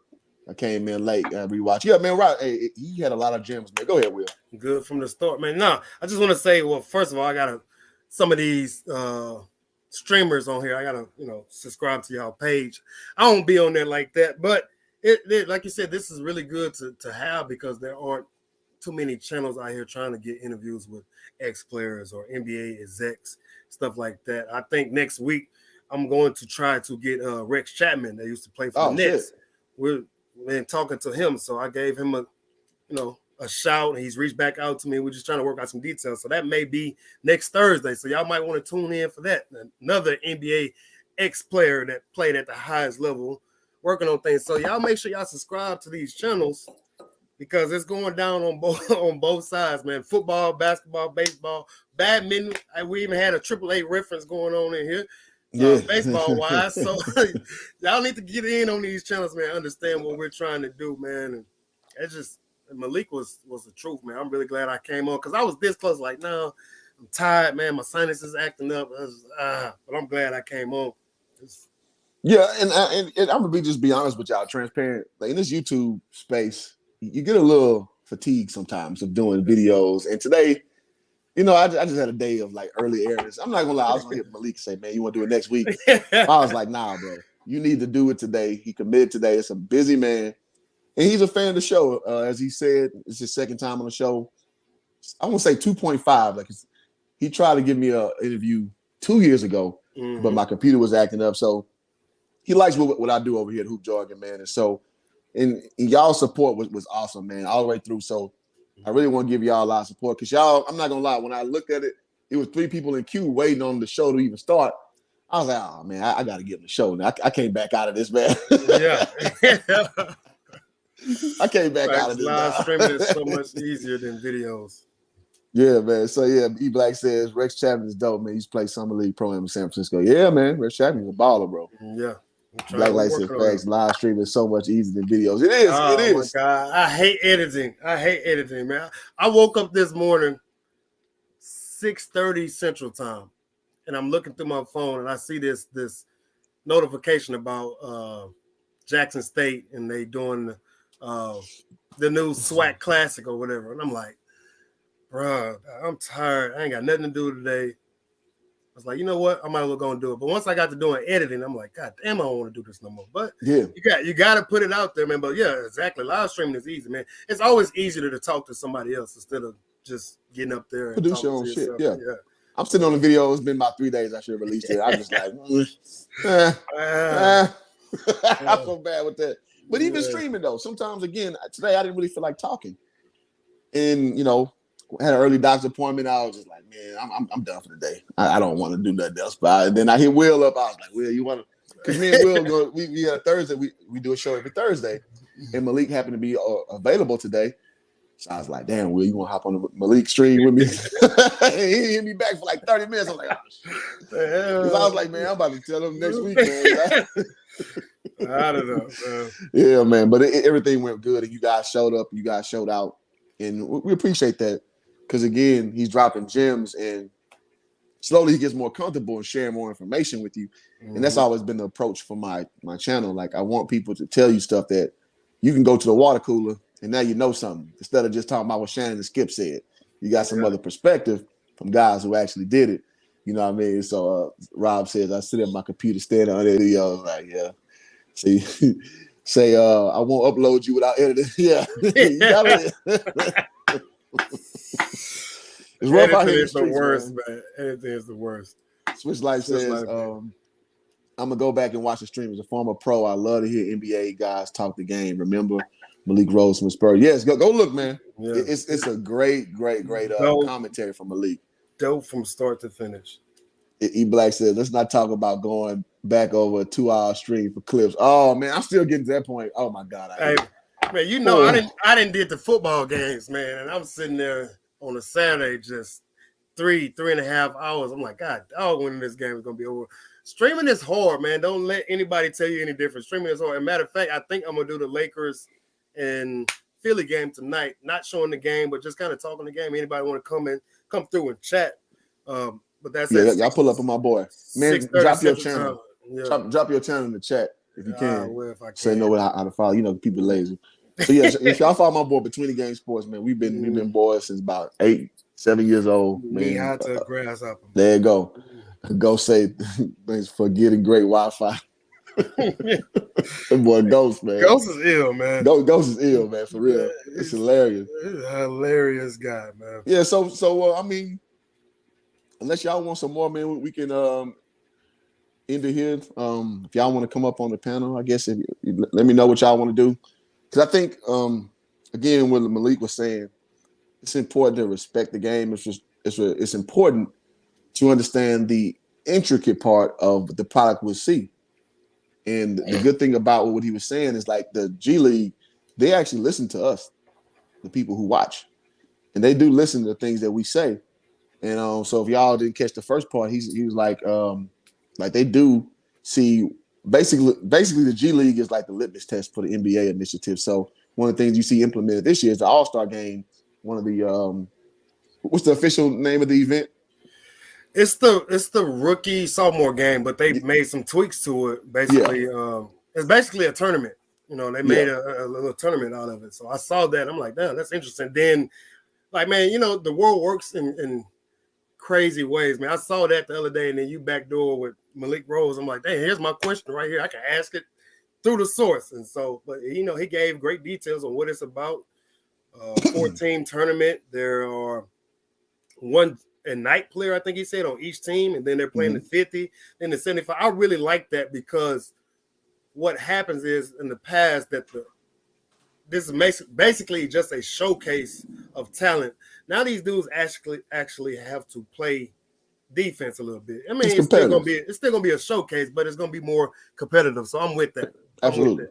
I came in late. I rewatched. Yeah, man, Rob, hey, he had a lot of gems, man. Go ahead, Will. Good from the start, man. No, I just want to say, well, first of all, I got some of these streamers on here. I got to, subscribe to y'all page. I don't be on there like that, but it, like you said, this is really good to have because there aren't too many channels out here trying to get interviews with ex-players or NBA execs, stuff like that. I think next week I'm going to try to get Rex Chapman that used to play for the Nets. We're talking to him, so I gave him a shout, and he's reached back out to me. We're just trying to work out some details. So that may be next Thursday. So y'all might want to tune in for that. Another NBA ex-player that played at the highest level, working on things. So y'all make sure y'all subscribe to these channels because it's going down on both sides, man. Football, basketball, baseball, badminton. We even had a AAA reference going on in here, baseball wise. So y'all need to get in on these channels, man. Understand what we're trying to do, man. And it's just Malik was the truth, man. I'm really glad I came on because I was this close. Like, no, I'm tired, man. My sinus is acting up. But I'm glad I came on. Yeah, and I'm gonna be honest with y'all, transparent. Like in this YouTube space, you get a little fatigued sometimes of doing videos. And today, I just had a day of like early airness. I'm not gonna lie, I was looking at Malik and say, "Man, you want to do it next week?" I was like, "Nah, bro, you need to do it today." He committed today. It's a busy man, and he's a fan of the show. As he said, it's his second time on the show. I want to say 2.5. Like he tried to give me an interview 2 years ago, but my computer was acting up, so. he likes what I do over here at Hoop Jargon, man. And so, and y'all support was awesome, man, all the way through. So I really want to give y'all a lot of support because y'all, I'm not gonna lie, when I looked at it, it was 3 people in queue waiting on the show to even start. I was like, oh man, I got to get him the show now. I can't back out of this, man. Yeah. I can't back out of this. Live streaming is so much easier than videos. Yeah, man. So yeah, E Black says Rex Chapman is dope, man. He's played Summer League Pro in San Francisco. Yeah, man. Rex Chapman is a baller, bro. Yeah. Black Light said facts. Live streaming is so much easier than videos. It is. Oh, it is. My God. I hate editing, man. I woke up this morning 6:30 Central Time, and I'm looking through my phone, and I see this notification about Jackson State, and they doing the new SWAC Classic or whatever. And I'm like, bro, I'm tired. I ain't got nothing to do today. I was like, you know what? I might as well go and do it. But once I got to doing editing, I'm like, God damn, I don't want to do this no more. But yeah, you got to put it out there, man. But yeah, exactly. Live streaming is easy, man. It's always easier to talk to somebody else instead of just getting up there and produce your own shit. Yeah. Yeah. I'm sitting on the video. It's been about 3 days. I should have released it. I'm just like, I feel bad with that. But even streaming though, sometimes again, today I didn't really feel like talking, and had an early doctor's appointment. I was just like, man, I'm done for the day. I don't want to do nothing else. But then I hit Will up. I was like, Will, you want to? Because me and Will go. We had a Thursday. We do a show every Thursday, and Malik happened to be available today. So I was like, damn, Will, you want to hop on the Malik stream with me? He hit me back for like 30 minutes. I was like, oh, shit. I was like, man, I'm about to tell him next week, man. I don't know, man. Yeah, man. But everything went good, and you guys showed up. You guys showed out, and we appreciate that. Because again, he's dropping gems, and slowly he gets more comfortable and sharing more information with you. Mm-hmm. And that's always been the approach for my channel. Like I want people to tell you stuff that you can go to the water cooler and now you know something instead of just talking about what Shannon and Skip said. You got some other perspective from guys who actually did it. You know what I mean? So Rob says I sit at my computer standing on the video. Like, yeah. See, say I won't upload you without editing. Yeah, you got it. It's rough out here. It's the worst, man. Anything is the worst. Switch Life says, I'm gonna go back and watch the stream. As a former pro, I love to hear NBA guys talk the game. Remember Malik Rose from Spurs? Yes, go look, man. Yeah. It's a great commentary from Malik. Dope from start to finish. E Black says, let's not talk about going back over a 2-hour stream for clips. Oh man, I'm still getting to that point. Oh my God. Man, I didn't did the football games, man, and I'm sitting there on a Saturday, just 3.5 hours. I'm like, God, when this game is gonna be over. Streaming is hard, man. Don't let anybody tell you any different. Streaming is hard. As a matter of fact, I think I'm gonna do the Lakers and Philly game tonight. Not showing the game, but just kind of talking the game. Anybody want to come through and chat? But that's y'all pull up on my boy. Man, drop your channel. Drop your channel in the chat if you can. If I can. So you know how to follow. People lazy. So yeah, if y'all follow my boy Between the Game Sports, man, we've been boys since about 8-7 years old. Me out to grasshopper. There you go. Go say thanks for getting great Wi-Fi. That boy Ghost, man. Ghost is ill, man. Ghost is ill, man, for real. It's hilarious. He's a hilarious guy, man. Yeah, so I mean, unless y'all want some more, man, we can end it here. If y'all want to come up on the panel, I guess let me know what y'all want to do. Because I think, again, what Malik was saying, it's important to respect the game. It's important to understand the intricate part of the product we'll see. And the good thing about what he was saying is like the G League, they actually listen to us, the people who watch. And they do listen to the things that we say. And so if y'all didn't catch the first part, he was like they do see basically the G League is like the litmus test for the NBA initiative. So one of the things you see implemented this year is the All-Star game. One of the what's the official name of the event? It's the rookie sophomore game, but they made some tweaks to it. Basically, it's basically a tournament. They made a little tournament out of it. So I saw that. I'm like, damn, that's interesting. Then, like, man, the world works in crazy ways, man. I saw that the other day, and then you backdoor with Malik Rose. I'm like, hey, here's my question right here. I can ask it through the source. And so, but he gave great details on what it's about. 4-team tournament. There are one a night player, I think he said, on each team, and then they're playing the 50, then the 75. I really like that because what happens is in the past that this is basically just a showcase of talent. Now these dudes actually have to play defense a little bit. I mean, it's still gonna be a showcase, but it's gonna be more competitive. So I'm with that. Absolutely.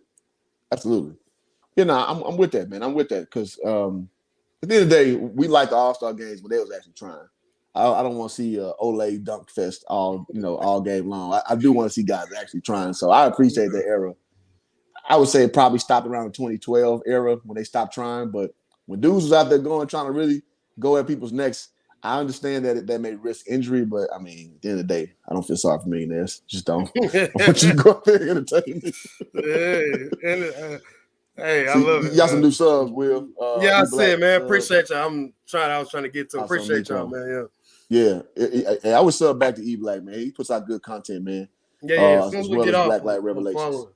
You know, I'm with that, man. I'm with that because at the end of the day, we like the All-Star games, but they was actually trying. I don't want to see Olay dunk fest all game long. I do want to see guys actually trying. So I appreciate that era. I would say it probably stopped around the 2012 era when they stopped trying. But when dudes was out there trying to really go at people's necks, I understand that may risk injury. But I mean, at the end of the day, I don't feel sorry for millionaires. Just don't. I want you to go up there and entertain me. Hey, I love it. You got some new subs, Will. Yeah, I see it, man. Appreciate y'all. I was trying to get to appreciate y'all, man. Yeah. I would sub back to E Black, man. He puts out good content, man. Yeah. As soon as we get off, Black Light Revelations.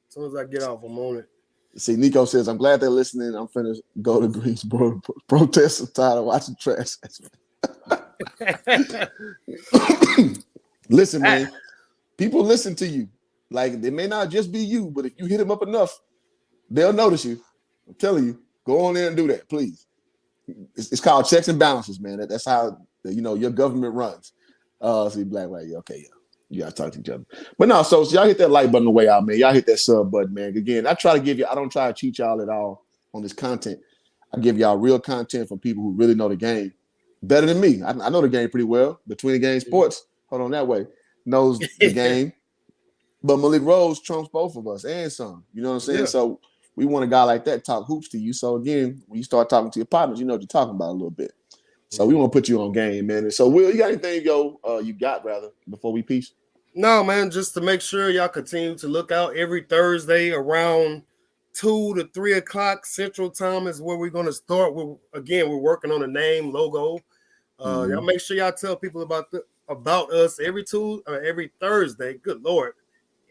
As soon as I get off, I'm on it. See, Nico says, I'm glad they're listening. I'm finna go to Greensboro protest. I'm tired of watching trash. Listen, man. People listen to you. Like, it may not just be you, but if you hit them up enough, they'll notice you. I'm telling you, go on there and do that, please. It's called checks and balances, man. That's how your government runs. See, Black, right? Okay, yeah. You gotta talk to each other. But no, so y'all hit that like button on the way out, man. Y'all hit that sub button, man. Again, I don't try to cheat y'all at all on this content. I give y'all real content from people who really know the game better than me. I know the game pretty well. Between the Game Sports, hold on that way, knows the game. But Malik Rose trumps both of us and some. You know what I'm saying? Yeah. So we want a guy like that talk hoops to you. So again, when you start talking to your partners, you know what you're talking about a little bit. So we want to put you on game, man. And so, Will, you got anything, before we peace? No, man, just to make sure y'all continue to look out every Thursday around 2 to 3 o'clock Central Time is where we're going to start. We're working on a name, logo. Y'all make sure y'all tell people about us every Thursday. Good Lord.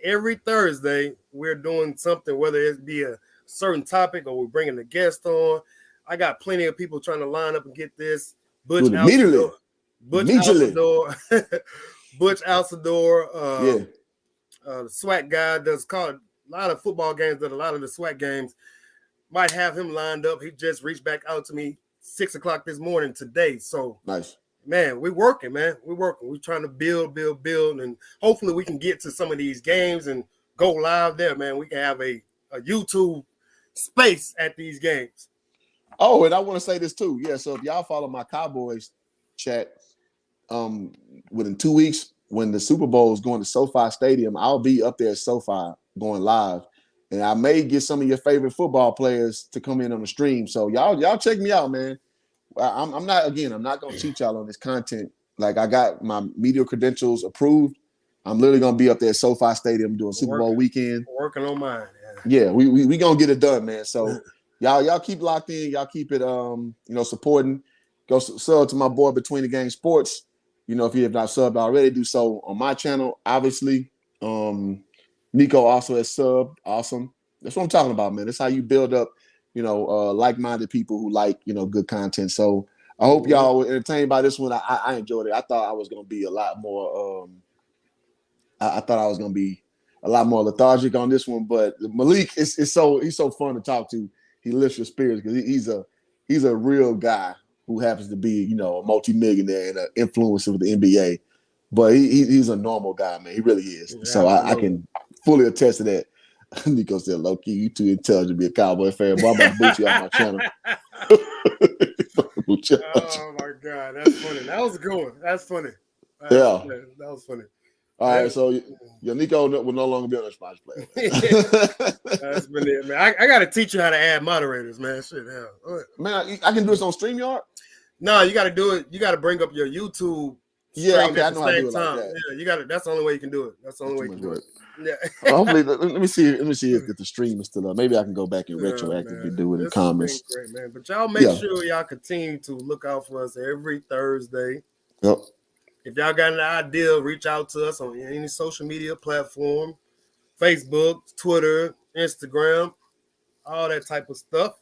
Every Thursday, we're doing something, whether it be a certain topic or we're bringing a guest on. I got plenty of people trying to line up and get this. Butch Alcindor, the SWAT guy does call a lot of football games, that a lot of the SWAT games might have him lined up. He just reached back out to me 6 o'clock this morning today. So nice, man. We're working, man. We're trying to build, and hopefully we can get to some of these games and go live there, man. We can have a YouTube space at these games. Oh, and I want to say this too. Yeah, so if y'all follow my Cowboys chat, within 2 weeks, when the Super Bowl is going to SoFi Stadium, I'll be up there at SoFi going live. And I may get some of your favorite football players to come in on the stream. So y'all check me out, man. I'm not going to cheat y'all on this content. Like, I got my media credentials approved. I'm literally going to be up there at SoFi Stadium doing Super Bowl weekend. Working on mine. Yeah, we going to get it done, man. So y'all keep locked in. Y'all keep it, supporting. Go sub to my boy Between the Game Sports. If you have not subbed already, do so on my channel, obviously. Nico also has subbed. Awesome. That's what I'm talking about, man. That's how you build up, like-minded people who like, good content. So I hope y'all were entertained by this one. I enjoyed it. I thought I was going to be a lot more I thought I was going to be a lot more lethargic on this one, but Malik he's so fun to talk to. He lifts your spirits because he's a real guy who happens to be, a multimillionaire and an influencer with the NBA. But he's a normal guy, man. He really is. Yeah, so I can fully attest to that. Nico said, low key, you too intelligent to be a Cowboy fan. Boy, I'm about to boot you off my channel. Oh, my God. That's funny. That was a good one. That's funny. That was funny. All right, so your Nico will no longer be on the Spanish player. That's been it, man. I got to teach you how to add moderators, man. Shit, hell. Man, I can do this on StreamYard? No, you got to do it. You got to bring up your YouTube. Yeah, okay, I know how to do it like that. Yeah, you got it. That's the only way you can do it. That's the only way you can do it. Yeah. Hopefully, let me see if the stream is still up. Maybe I can go back and retroactively do it in comments. Great, man. But y'all make sure y'all continue to look out for us every Thursday. Yep. If y'all got an idea, reach out to us on any social media platform, Facebook, Twitter, Instagram, all that type of stuff.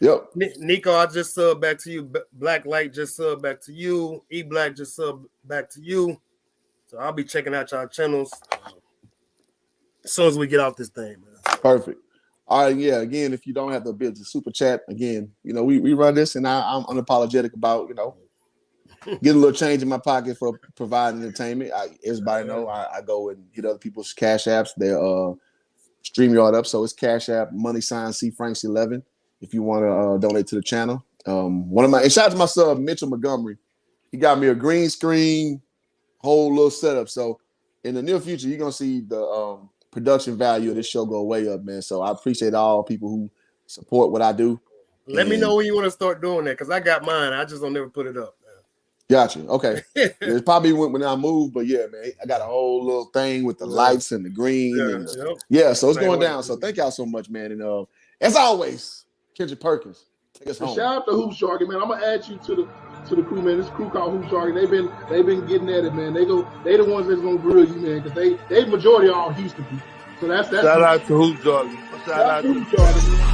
Yep. Nico, I just subbed back to you. Black Light just subbed back to you. E Black just subbed back to you. So I'll be checking out y'all channels. as soon as we get off this thing, man. Perfect. All right, yeah. Again, if you don't have the ability to super chat, again, we run this, and I'm unapologetic about getting a little change in my pocket for providing entertainment. Everybody know I go and hit other people's cash apps. They're StreamYard up, so it's Cash App #C Franks 11 if you want to donate to the channel. And shout out to my sub Mitchell Montgomery. He got me a green screen, whole little setup. So in the near future, you're gonna see the production value of this show go way up, man. So I appreciate all people who support what I do. Let me know when you want to start doing that, because I got mine. I just don't never put it up. Gotcha. Okay. It's probably when I move, but yeah, man, I got a whole little thing with the lights and the green. So it's going down. So thank y'all so much, man. And as always, Kendrick Perkins, take us home. Shout out to Hoops Jargon, man. I'm gonna add you to the crew, man. This crew called Hoops Jargon. They've been getting at it, man. They the ones that's gonna grill you, man, because they majority are all Houston people. So that's shout out to Hoops Jargon. Shout out to Hoops Jargon.